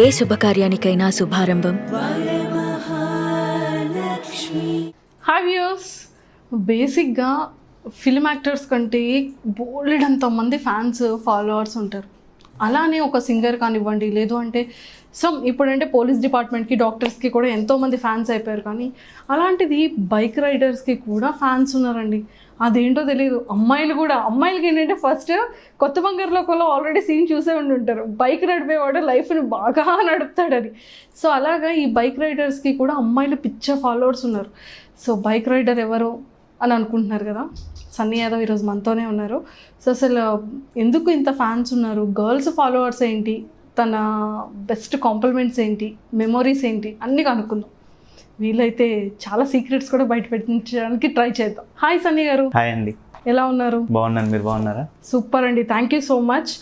ఏ శుభకార్యానికైనా శుభారంభం. Hi viewers, బేసిక్గా film actors కంటే బోలెడంత మంది ఫ్యాన్స్ ఫాలోవర్స్ ఉంటారు. అలానే ఒక సింగర్ కానివ్వండి, లేదు అంటే ఇప్పుడంటే పోలీస్ డిపార్ట్మెంట్కి, డాక్టర్స్కి కూడా ఎంతోమంది ఫ్యాన్స్ అయిపోయారు. కానీ అలాంటిది బైక్ రైడర్స్కి కూడా ఫ్యాన్స్ ఉన్నారండి. అదేంటో తెలియదు. అమ్మాయిలకి ఏంటంటే ఫస్ట్ కొత్త బంగారు లోకంలో ఆల్రెడీ సీన్ చూసే ఉంటారు, బైక్ నడిపేవాడు లైఫ్ని బాగా నడుపుతాడని. సో అలాగా ఈ బైక్ రైడర్స్కి కూడా అమ్మాయిలు పిచ్చ ఫాలోవర్స్ ఉన్నారు. సో బైక్ రైడర్ ఎవరు అని అనుకుంటున్నారు కదా, సన్నీ యాదవ్ ఈరోజు మనతోనే ఉన్నారు. సో అసలు ఎందుకు ఇంత ఫ్యాన్స్ ఉన్నారు, గర్ల్స్ ఫాలోవర్స్ ఏంటి, తన బెస్ట్ కాంప్లిమెంట్స్ ఏంటి, మెమొరీస్ ఏంటి అన్నీ కనుక్కుందాం. వీలైతే చాలా సీక్రెట్స్ కూడా బయట పెట్టించడానికి ట్రై చేద్దాం. హాయ్ సన్నీ గారు. హాయ్ అండి, ఎలా ఉన్నారు? బాగున్నాను, మీరు బాగున్నారా? సూపర్ అండి, థ్యాంక్ యూ సో మచ్.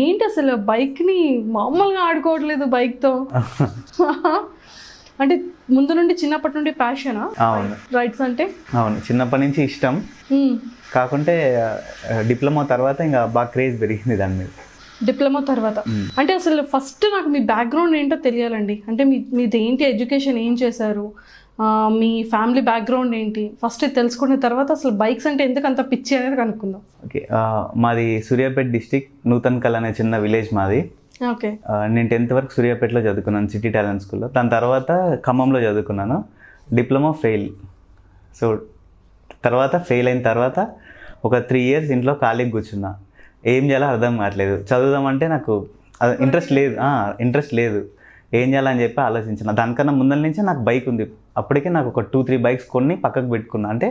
ఏంటి అసలు బైక్ని మామూలుగా ఆడుకోవట్లేదు బైక్తో? అంటే ముందు నుండి చిన్నప్పటి నుండి ప్యాషనా? అవును, రైడ్స్ అంటే? అవును, చిన్నప్పటి నుంచి ఇష్టం. కాకుంటే డిప్లొమా తర్వాత ఇంకా బాగా క్రేజ్ పెరిగింది దాని మీద. డిప్లొమా తర్వాత అంటే అసలు ఫస్ట్ నాకు మీ బ్యాక్గ్రౌండ్ ఏంటో తెలియాలండి. అంటే మీది ఏంటి, ఎడ్యుకేషన్ ఏం చేశారు, మీ ఫ్యామిలీ బ్యాక్గ్రౌండ్ ఏంటి, ఫస్ట్ తెలుసుకున్న తర్వాత అసలు బైక్స్ అంటే ఎందుకు అంత పిచ్చి అనేది కనుక్కుందాం. ఓకే, మాది సూర్యాపేట డిస్టిక్, నూతన్కల్ అనే చిన్న విలేజ్ మాది. ఓకే, నేను 10th వరకు సూర్యాపేటలో చదువుకున్నాను, సిటీ టాలెంట్ స్కూల్లో. దాని తర్వాత ఖమ్మంలో చదువుకున్నాను, డిప్లొమా ఫెయిల్. సో తర్వాత ఫెయిల్ అయిన తర్వాత ఒక 3 years ఇంట్లో ఖాళీకి కూర్చున్నా. ఏం చేయాలో అర్థం కావట్లేదు. చదువుదామంటే నాకు ఇంట్రెస్ట్ లేదు. ఏం చేయాలని చెప్పి ఆలోచించిన. దానికన్నా ముందర నుంచి నాకు బైక్ ఉంది. అప్పటికే నాకు ఒక 2-3 బైక్స్ కొని పక్కకు పెట్టుకున్నా. అంటే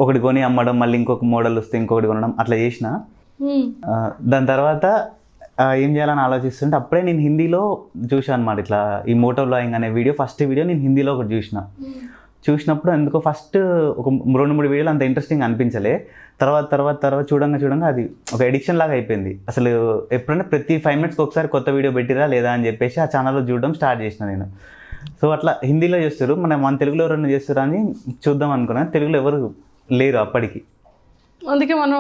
ఒకటి కొని అమ్మడం, మళ్ళీ ఇంకొక మోడల్ వస్తే ఇంకొకటి కొనడం, అట్లా చేసిన. దాని తర్వాత ఏం చేయాలని ఆలోచిస్తుంటే అప్పుడే నేను హిందీలో చూసాను అనమాట. ఇట్లా ఈ మోటో బ్లాగింగ్ అనే ఫస్ట్ వీడియో నేను హిందీలో ఒకటి చూసినప్పుడు ఎందుకో ఫస్ట్ ఒక 2-3 వీడియోలు అంత ఇంట్రెస్టింగ్ అనిపించలే. తర్వాత చూడంగా అది ఒక ఎడిక్షన్ లాగా అయిపోయింది. అసలు ఎప్పుడైనా ప్రతి 5 minutes ఒకసారి కొత్త వీడియో పెట్టిరా లేదా అని చెప్పేసి ఆ ఛానల్లో చూడడం స్టార్ట్ చేసిన నేను. సో అట్లా హిందీలో చేస్తారు, మన తెలుగులో ఎవరైనా చేస్తారా అని చూద్దాం అనుకున్నాను. తెలుగులో ఎవరు లేరు అప్పటికి. అందుకే మనం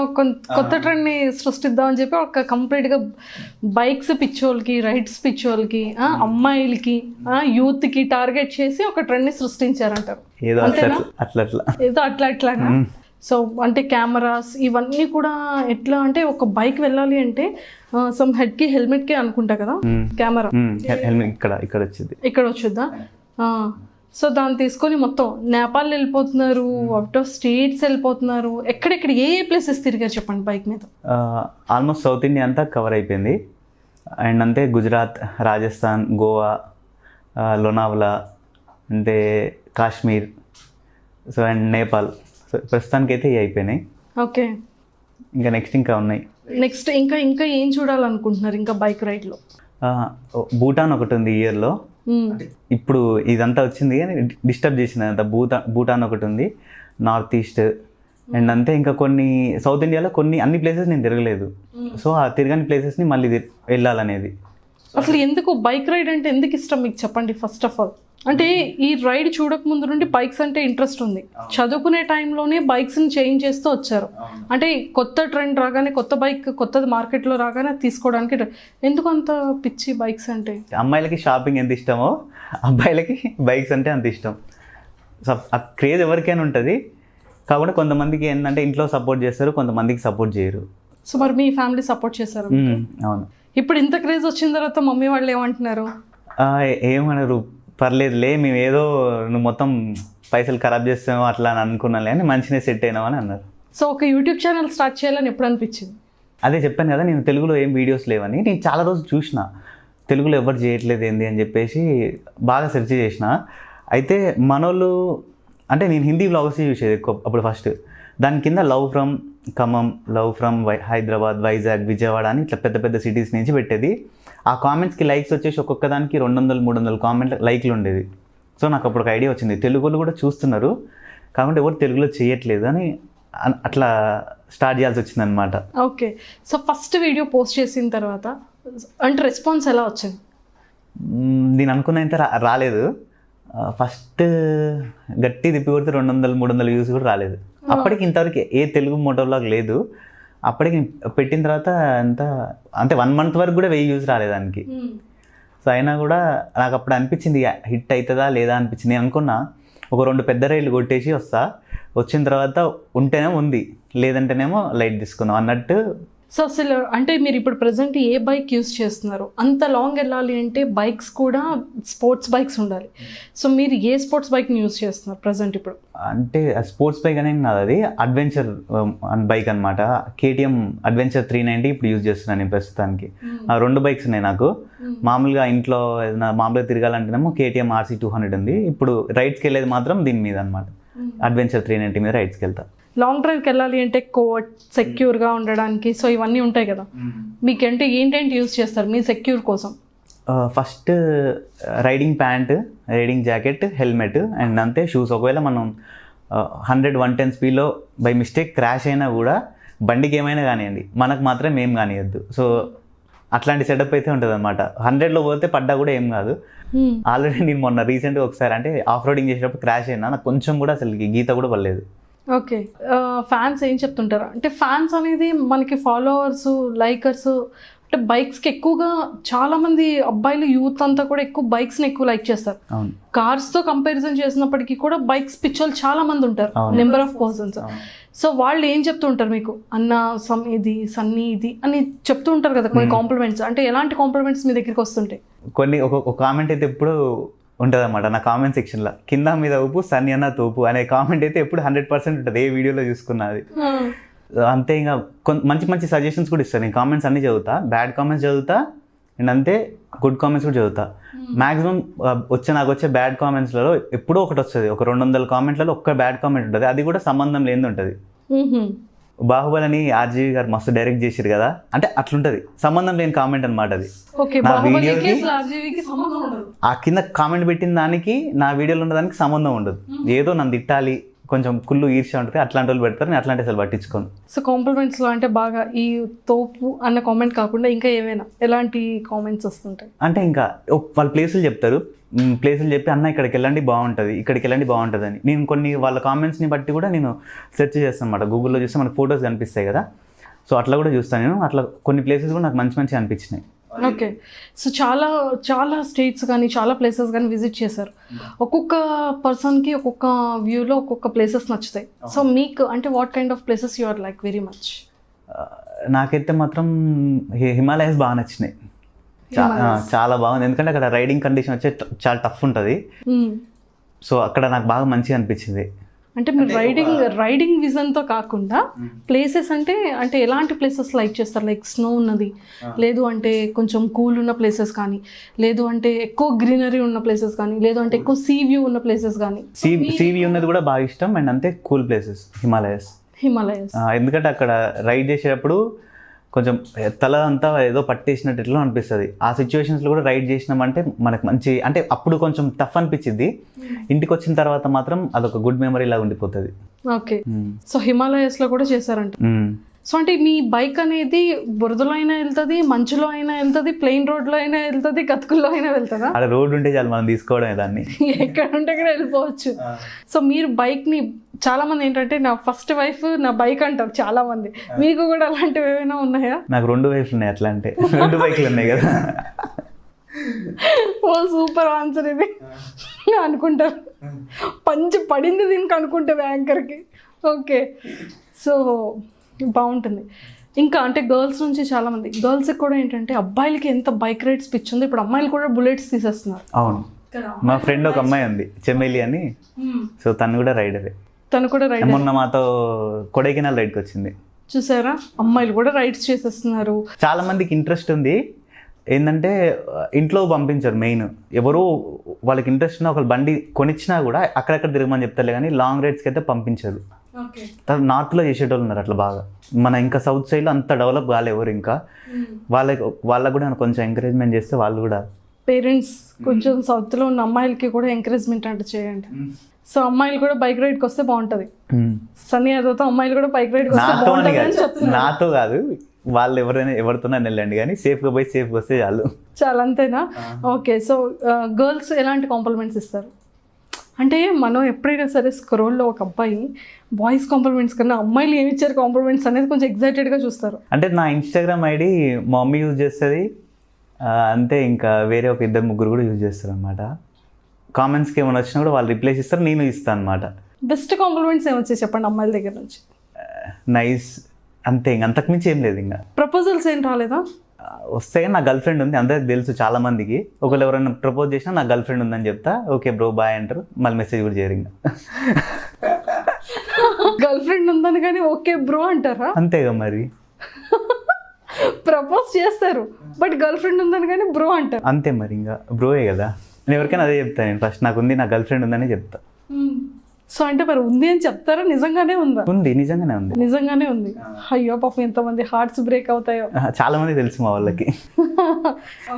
కొత్త ట్రెండ్ని సృష్టిద్దామని చెప్పి ఒక కంప్లీట్గా బైక్స్ పిచ్చోళ్ళకి, రైడ్స్ పిచ్చోళ్ళకి, అమ్మాయిలకి, యూత్కి టార్గెట్ చేసి ఒక ట్రెండ్ని సృష్టించారంటారు. ఏదో అట్లాగా. సో అంటే కెమెరాస్ ఇవన్నీ కూడా ఎట్లా అంటే ఒక బైక్ వెళ్ళాలి అంటే హెడ్కి హెల్మెట్కి అనుకుంటా కదా కెమెరా. హెల్మెట్ ఇక్కడ వచ్చుద్దా? సో దాన్ని తీసుకొని మొత్తం నేపాల్ వెళ్ళిపోతున్నారు, అవుట్ ఆఫ్ స్టేట్స్ వెళ్ళిపోతున్నారు. ఎక్కడెక్కడ ఏ ప్లేసెస్ తిరిగారు చెప్పండి బైక్ మీద? ఆల్మోస్ట్ సౌత్ ఇండియా అంతా కవర్ అయిపోయింది. అండ్ అంతే గుజరాత్, రాజస్థాన్, గోవా, లోనావలా, అంటే Kashmir, so and Nepal. So ప్రస్తుతానికి అయితే ఇవి అయిపోయినాయి. ఓకే, ఇంకా నెక్స్ట్ ఇంకా ఉన్నాయి. నెక్స్ట్ ఇంకా ఏం చూడాలనుకుంటున్నారు ఇంకా బైక్ రైడ్లో? భూటాన్ ఒకటి ఉంది ఇయర్లో. ఇప్పుడు ఇదంతా వచ్చింది కానీ డిస్టర్బ్ చేసింది అంతా. భూటాన్ ఒకటి ఉంది, నార్త్ ఈస్ట్. అండ్ అంతే ఇంకా కొన్ని సౌత్ ఇండియాలో అన్ని ప్లేసెస్ నేను తిరగలేదు. సో ఆ తిరగని ప్లేసెస్ని మళ్ళీ వెళ్ళాలనేది. అసలు ఎందుకు బైక్ రైడ్ అంటే ఎందుకు ఇష్టం మీకు చెప్పండి ఫస్ట్ ఆఫ్ ఆల్. అంటే ఈ రైడ్ చూడక ముందు నుండి బైక్స్ అంటే ఇంట్రెస్ట్ ఉంది. చదువుకునే టైంలోనే బైక్స్ని చేంజ్ చేస్తూ వచ్చారు. అంటే కొత్త ట్రెండ్ రాగానే, కొత్తది మార్కెట్లో రాగానే తీసుకోవడానికి. ఎందుకు అంత పిచ్చి బైక్స్ అంటే? అమ్మాయిలకి షాపింగ్ ఎంత ఇష్టమో అబ్బాయిలకి బైక్స్ అంటే అంత ఇష్టం. ఆ క్రేజ్ ఎవరికైనా ఉంటుంది. కాబట్టి కొంతమందికి ఏంటంటే ఇంట్లో సపోర్ట్ చేస్తారు, కొంతమందికి సపోర్ట్ చేయరు. సో మరి మీ ఫ్యామిలీ సపోర్ట్ చేస్తారు? అవును. ఇప్పుడు ఇంత క్రేజ్ వచ్చిన తర్వాత మమ్మీ వాళ్ళు ఏమంటున్నారు? ఏమన్నారు, పర్లేదులే, మేము ఏదో నువ్వు మొత్తం పైసలు ఖరాబ్ చేస్తామో అట్లా అని అనుకున్నాలే అని, మంచిగా సెట్ అయినావు అని అన్నారు. సో ఒక యూట్యూబ్ ఛానల్ స్టార్ట్ చేయాలని ఎప్పుడు అనిపించింది? అదే చెప్పాను కదా, నేను తెలుగులో ఏం వీడియోస్ లేవని. నేను చాలా రోజులు చూసిన తెలుగులో ఎవరు చేయట్లేదు ఏంది అని చెప్పేసి బాగా సెర్చ్ చేసిన. అయితే మనోళ్ళు అంటే నేను హిందీ వ్లాగ్స్ చూసేది ఎక్కువ అప్పుడు ఫస్ట్. దాని కింద love from Khammam, love from Hyderabad, Vizag, Vijayawada అని ఇట్లా పెద్ద పెద్ద సిటీస్ నుంచి పెట్టేది. ఆ కామెంట్స్కి లైక్స్ వచ్చేసి ఒక్కొక్క దానికి 200-300 కామెంట్ లైక్లు ఉండేది. సో నాకు అప్పుడు ఒక ఐడియా వచ్చింది, తెలుగులో కూడా చూస్తున్నారు కాబట్టి ఎవరు తెలుగులో చేయట్లేదు అని అట్లా స్టార్ట్ చేయాల్సి వచ్చింది అనమాట. Okay, so first video post చేసిన తర్వాత అంటే రెస్పాన్స్ ఎలా వచ్చింది? నేను అనుకున్నంత రాలేదు. ఫస్ట్ గట్టి తిప్పి కొడితే 200-300 వ్యూస్ కూడా రాలేదు. అప్పటికి ఇంతవరకు ఏ తెలుగు మోటో బ్లాగ్ లేదు. అప్పటికి పెట్టిన తర్వాత అంతే 1 month వరకు కూడా 1000 వ్యూస్ రాలేదు దానికి. సో సో అయినా కూడా నాకు అప్పుడు అనిపించింది హిట్ అవుతుందా లేదా అనిపించింది. నేను అనుకున్నా ఒక 2 పెద్ద రైళ్ళు కొట్టేసి వచ్చిన తర్వాత ఉంటేనే ఉంది, లేదంటేనేమో లైట్ తీసుకుందాం అన్నట్టు. సో అసలు అంటే మీరు ఇప్పుడు ప్రజెంట్ ఏ బైక్ యూస్ చేస్తున్నారు? అంత లాంగ్ వెళ్ళాలి అంటే బైక్స్ కూడా స్పోర్ట్స్ బైక్స్ ఉండాలి. సో మీరు ఏ స్పోర్ట్స్ బైక్ని యూస్ చేస్తున్నారు ప్రజెంట్ ఇప్పుడు? అంటే స్పోర్ట్స్ బైక్ అనేది నాది అది అడ్వెంచర్ బైక్ అనమాట. KTM అడ్వెంచర్ 390 ఇప్పుడు యూజ్ చేస్తున్నాను నేను ప్రస్తుతానికి. 2 బైక్స్ ఉన్నాయి నాకు. మామూలుగా ఇంట్లో ఏదైనా మామూలుగా తిరగాలంటేనేమో KTM RC 200 ఉంది. ఇప్పుడు రైడ్స్కి వెళ్ళేది మాత్రం దీని మీద అనమాట, అడ్వెంచర్ 390 మీద రైడ్స్కి వెళ్తా. లాంగ్ డ్రైవ్కి వెళ్ళాలి అంటే సెక్యూర్గా ఉండడానికి సో ఇవన్నీ ఉంటాయి కదా, మీకంటే ఏంటంటే యూస్ చేస్తారు మీ సెక్యూర్ కోసం? First riding pant, riding jacket, helmet and అంతే షూస్. ఒకవేళ మనం 100-110 స్పీడ్లో బై మిస్టేక్ క్రాష్ అయినా కూడా బండికి ఏమైనా కానివ్వండి, మనకు మాత్రం ఏం కానియద్దు. సో అట్లాంటి సెటప్ అయితే ఉంటుంది అనమాట. 100లో పోతే పడ్డా కూడా ఏం కాదు. ఆల్రెడీ నేను మొన్న రీసెంట్గా ఒకసారి అంటే ఆఫ్ రోడింగ్ చేసేటప్పుడు క్రాష్ అయినా, నాకు కొంచెం కూడా అసలు గీత కూడా పడలేదు. ఓకే, ఫ్యాన్స్ ఏం చెప్తుంటారు అంటే ఫ్యాన్స్ అనేది మనకి ఫాలోవర్స్, లైకర్స్ అంటే బైక్స్కి ఎక్కువగా చాలామంది అబ్బాయిలు యూత్ అంతా కూడా ఎక్కువ బైక్స్ని ఎక్కువ లైక్ చేస్తారు. కార్స్తో కంపారిజన్ చేసినప్పటికీ కూడా బైక్స్ పిచ్చోళ్ళు చాలా మంది ఉంటారు, నెంబర్ ఆఫ్ పర్సన్స్. సో వాళ్ళు ఏం చెప్తూ ఉంటారు మీకు? అన్న ఇది సన్నీ ఇది అని చెప్తూ ఉంటారు కదా కొన్ని కాంప్లిమెంట్స్. అంటే ఎలాంటి కాంప్లిమెంట్స్ మీ దగ్గరికి వస్తుంటాయి? కొన్ని ఒక కామెంట్ అయితే ఎప్పుడు ఉంటుంది అన్నమాట నా కామెంట్ సెక్షన్లో, కింద మీద ఊపు సన్నీ అన్న తోపు అనే కామెంట్ అయితే ఎప్పుడు 100% ఉంటుంది, ఏ వీడియోలో చూసుకున్నది. అంతే. ఇంకా మంచి మంచి సజెషన్స్ కూడా ఇస్తాను నేను. కామెంట్స్ అన్నీ చదువుతా, బ్యాడ్ కామెంట్స్ చదువుతా అండ్ అంతే గుడ్ కామెంట్స్ కూడా చదువుతా. మ్యాక్సిమం నాకు వచ్చే బ్యాడ్ కామెంట్స్లలో ఎప్పుడో ఒకటి వస్తుంది. ఒక 200 కామెంట్లలో ఒక్క బ్యాడ్ కామెంట్ ఉంటుంది, అది కూడా సంబంధం లేనిది ఉంటుంది. బాహుబలిని RGV గారు మస్తు డైరెక్ట్ చేసారు కదా, అంటే అట్లుంటది, సంబంధం లేని కామెంట్ అనమాట అది. నా వీడియోకి ఆ కింద కామెంట్ పెట్టిన దానికి నా వీడియోలో ఉన్న దానికి సంబంధం ఉండదు. ఏదో నన్ను తిట్టాలి, కొంచెం కుళ్ళు ఈర్ష్య ఉంటుంది, అట్లాంటి వాళ్ళు పెడతారు. నేను అట్లాంటి అసలు పట్టించుకోను. సో కాంప్లిమెంట్స్లో అంటే బాగా ఈ తోపు అన్న కామెంట్ కాకుండా ఇంకా ఏమైనా ఎలాంటి కామెంట్స్ వస్తుంటాయి? అంటే ఇంకా వాళ్ళ ప్లేసులు చెప్తారు, ప్లేసులు చెప్పి అన్న ఇక్కడికి వెళ్ళండి బాగుంటుంది, ఇక్కడికి వెళ్ళండి బాగుంటుంది అని. నేను కొన్ని వాళ్ళ కామెంట్స్ని బట్టి కూడా నేను సెర్చ్ చేస్తాను అనమాట. గూగుల్లో చూస్తే మనకు ఫొటోస్ కనిపిస్తాయి కదా, సో అట్లా కూడా చూస్తాను నేను. అట్లా కొన్ని ప్లేసెస్ కూడా నాకు మంచి మంచి అనిపించినాయి. ఓకే, సో చాలా చాలా స్టేట్స్ కానీ చాలా ప్లేసెస్ కానీ విజిట్ చేశారు. ఒక్కొక్క పర్సన్కి ఒక్కొక్క వ్యూలో ఒక్కొక్క ప్లేసెస్ నచ్చుతాయి. సో మీకు అంటే what kind of places you are like very much? నాకైతే మాత్రం హిమాలయస్ బాగా నచ్చినాయి, చాలా బాగుంది. ఎందుకంటే అక్కడ రైడింగ్ కండిషన్ వచ్చే చాలా టఫ్ ఉంటుంది. సో అక్కడ నాకు బాగా మంచిగా అనిపించింది. అంటే మీరు రైడింగ్ విజన్తో కాకుండా ప్లేసెస్ అంటే ఎలాంటి ప్లేసెస్ లైక్ చేస్తారు? లైక్ స్నో ఉన్నది, లేదు అంటే కొంచెం కూల్ ఉన్న ప్లేసెస్ కానీ, లేదు అంటే ఎక్కువ గ్రీనరీ ఉన్న ప్లేసెస్ కానీ, లేదు అంటే ఎక్కువ సీ వ్యూ ఉన్న ప్లేసెస్ కానీ? సీ వ్యూ ఉన్నది కూడా బాగా ఇష్టం అండ్ అంతే కూల్ ప్లేసెస్ హిమాలయస్. ఎందుకంటే అక్కడ రైడ్ చేసేటప్పుడు కొంచెం తల అంతా ఏదో పట్టేసినట్టు ఎట్లా అనిపిస్తుంది. ఆ సిచ్యువేషన్స్లో కూడా రైడ్ చేసినామంటే మనకు మంచి, అంటే అప్పుడు కొంచెం టఫ్ అనిపించింది, ఇంటికి వచ్చిన తర్వాత మాత్రం అదొక గుడ్ మెమరీ లాగా ఉండిపోతుంది. ఓకే, సో హిమాలయస్లో కూడా చేశారంట. సో అంటే మీ బైక్ అనేది బురదలో అయినా వెళ్తుంది, మంచులో అయినా వెళ్తుంది, ప్లెయిన్ రోడ్లో అయినా వెళ్తుంది, గతుకుల్లో అయినా వెళ్తుందా? అక్కడ రోడ్ ఉంటే చాలు మనం తీసుకోవడం దాన్ని, ఎక్కడ ఉంటే అక్కడ వెళ్ళిపోవచ్చు. సో మీరు బైక్ని చాలా మంది ఏంటంటే నా ఫస్ట్ వైఫ్ నా బైక్ అంటారు చాలా మంది. మీకు కూడా అలాంటివి ఏమైనా ఉన్నాయా? నాకు 2 వైఫ్లు ఉన్నాయి, అట్లా అంటే 2 బైక్లు ఉన్నాయి కదా. ఓ సూపర్ ఆన్సర్ ఇది అనుకుంటారు, పంచి పడింది దీనికి అనుకుంటుంది యాంకర్కి. ఓకే, సో బాగుంటుంది. ఇంకా అంటే గర్ల్స్ నుంచి చాలామంది గర్ల్స్కి కూడా ఏంటంటే అబ్బాయిలకి ఎంత బైక్ రైడ్స్ పిచ్చింది, ఇప్పుడు అమ్మాయిలు కూడా బుల్లెట్స్ తీసేస్తున్నారు. అవును, మా ఫ్రెండ్ ఒక అమ్మాయి ఉంది చెమ్మేలి అని, సో తను కూడా రైడరే. మొన్న మాతో కొడైకెనాల్ రైడ్కి వచ్చింది. చూసారా, అమ్మాయిలు కూడా రైడ్స్ చేసేస్తున్నారు. చాలా మందికి ఇంట్రెస్ట్ ఉంది, ఏంటంటే ఇంట్లో పంపించారు మెయిన్. ఎవరు వాళ్ళకి ఇంట్రెస్ట్ ఉన్న ఒకళ్ళు బండి కొనిచ్చినా కూడా అక్కడక్కడ తిరగమని చెప్తారు కానీ లాంగ్ రైడ్స్కి అయితే పంపించారు. నార్త్లో చేసేటోళ్ళు ఉన్నారు అట్లా బాగా. మన ఇంకా సౌత్ సైడ్లో అంత డెవలప్ కాలే ఎవరు. ఇంకా వాళ్ళకు కూడా కొంచెం ఎంకరేజ్మెంట్ చేస్తే వాళ్ళు కూడా, పేరెంట్స్ కొంచెం సౌత్లో ఉన్న అమ్మాయిలకి కూడా ఎంకరేజ్మెంట్ అంటే చేయండి. సో అమ్మాయిలు కూడా బైక్ రైడ్కి వస్తే బాగుంటుంది. సన్నీ యాదవ్తో అమ్మాయిలు కూడా బైక్ రైడ్కి వస్తే బాగుంటుంది. నాతో కాదు, వాళ్ళు ఎవరితోనే వెళ్ళండి కానీ సేఫ్గా పోయి సేఫ్గా వస్తే చాలా అంతేనా? ఓకే, సో గర్ల్స్ ఎలాంటి కాంప్లిమెంట్స్ ఇస్తారు? అంటే మనం ఎప్పుడైనా సరే స్క్రోల్లో ఒక అబ్బాయి బాయ్స్ కాంప్లిమెంట్స్ కన్నా అమ్మాయిలు ఏమి ఇచ్చారు కాంప్లిమెంట్స్ అనేది కొంచెం ఎక్సైటెడ్గా చూస్తారు. అంటే నా ఇన్స్టాగ్రామ్ ఐడి మా మమ్మీ యూజ్ చేస్తుంది అంతే, ఇంకా వేరే ఒక 2-3 కూడా యూజ్ చేస్తారు అనమాట. కామెంట్స్కి ఏమైనా వచ్చినా కూడా వాళ్ళు రిప్లైస్ ఇస్తారు, నేను ఇస్తాను అనమాట. బెస్ట్ కాంప్లిమెంట్స్ ఏమొచ్చాయి చెప్పండి అమ్మాయిల దగ్గర నుంచి? నైస్, అంతే, ఇంక అంతకుమించి ఏం లేదు. ఇంకా ప్రపోజల్స్ ఏం రాలేదా? వస్తే నా గర్ల్ ఫ్రెండ్ ఉంది, అందరికి తెలుసు చాలా మందికి. ఒకళ్ళు ఎవరైనా ప్రపోజ్ చేసినా నా గర్ల్ ఫ్రెండ్ ఉందని చెప్తా, ఓకే బ్రో బాయ్ అంటారు, మళ్ళీ మెసేజ్ కూడా చేయరు. ఇంకా గర్ల్ ఫ్రెండ్ ఉందని కానీ ఓకే బ్రో అంటారా? అంతేగా మరి. ప్రపోజ్ చేస్తారు బట్ గర్ల్ ఫ్రెండ్ ఉందని కానీ బ్రో అంటారు. అంతే మరి, ఇంకా బ్రోయే కదా. నేను ఎవరికైనా అదే చెప్తాను, నేను ఫస్ట్ నాకు ఉంది, నా గర్ల్ ఫ్రెండ్ ఉందని చెప్తా. సో అంటే మరి ఉంది అని చెప్తారా? నిజంగానే ఉందా? ఉంది, నిజంగానే ఉంది. నిజంగానే ఉంది. అయ్యో పాపం ఎంతమంది హార్ట్స్ బ్రేక్ అవుతాయో. చాలా మంది తెలుసు మా వాళ్ళకి.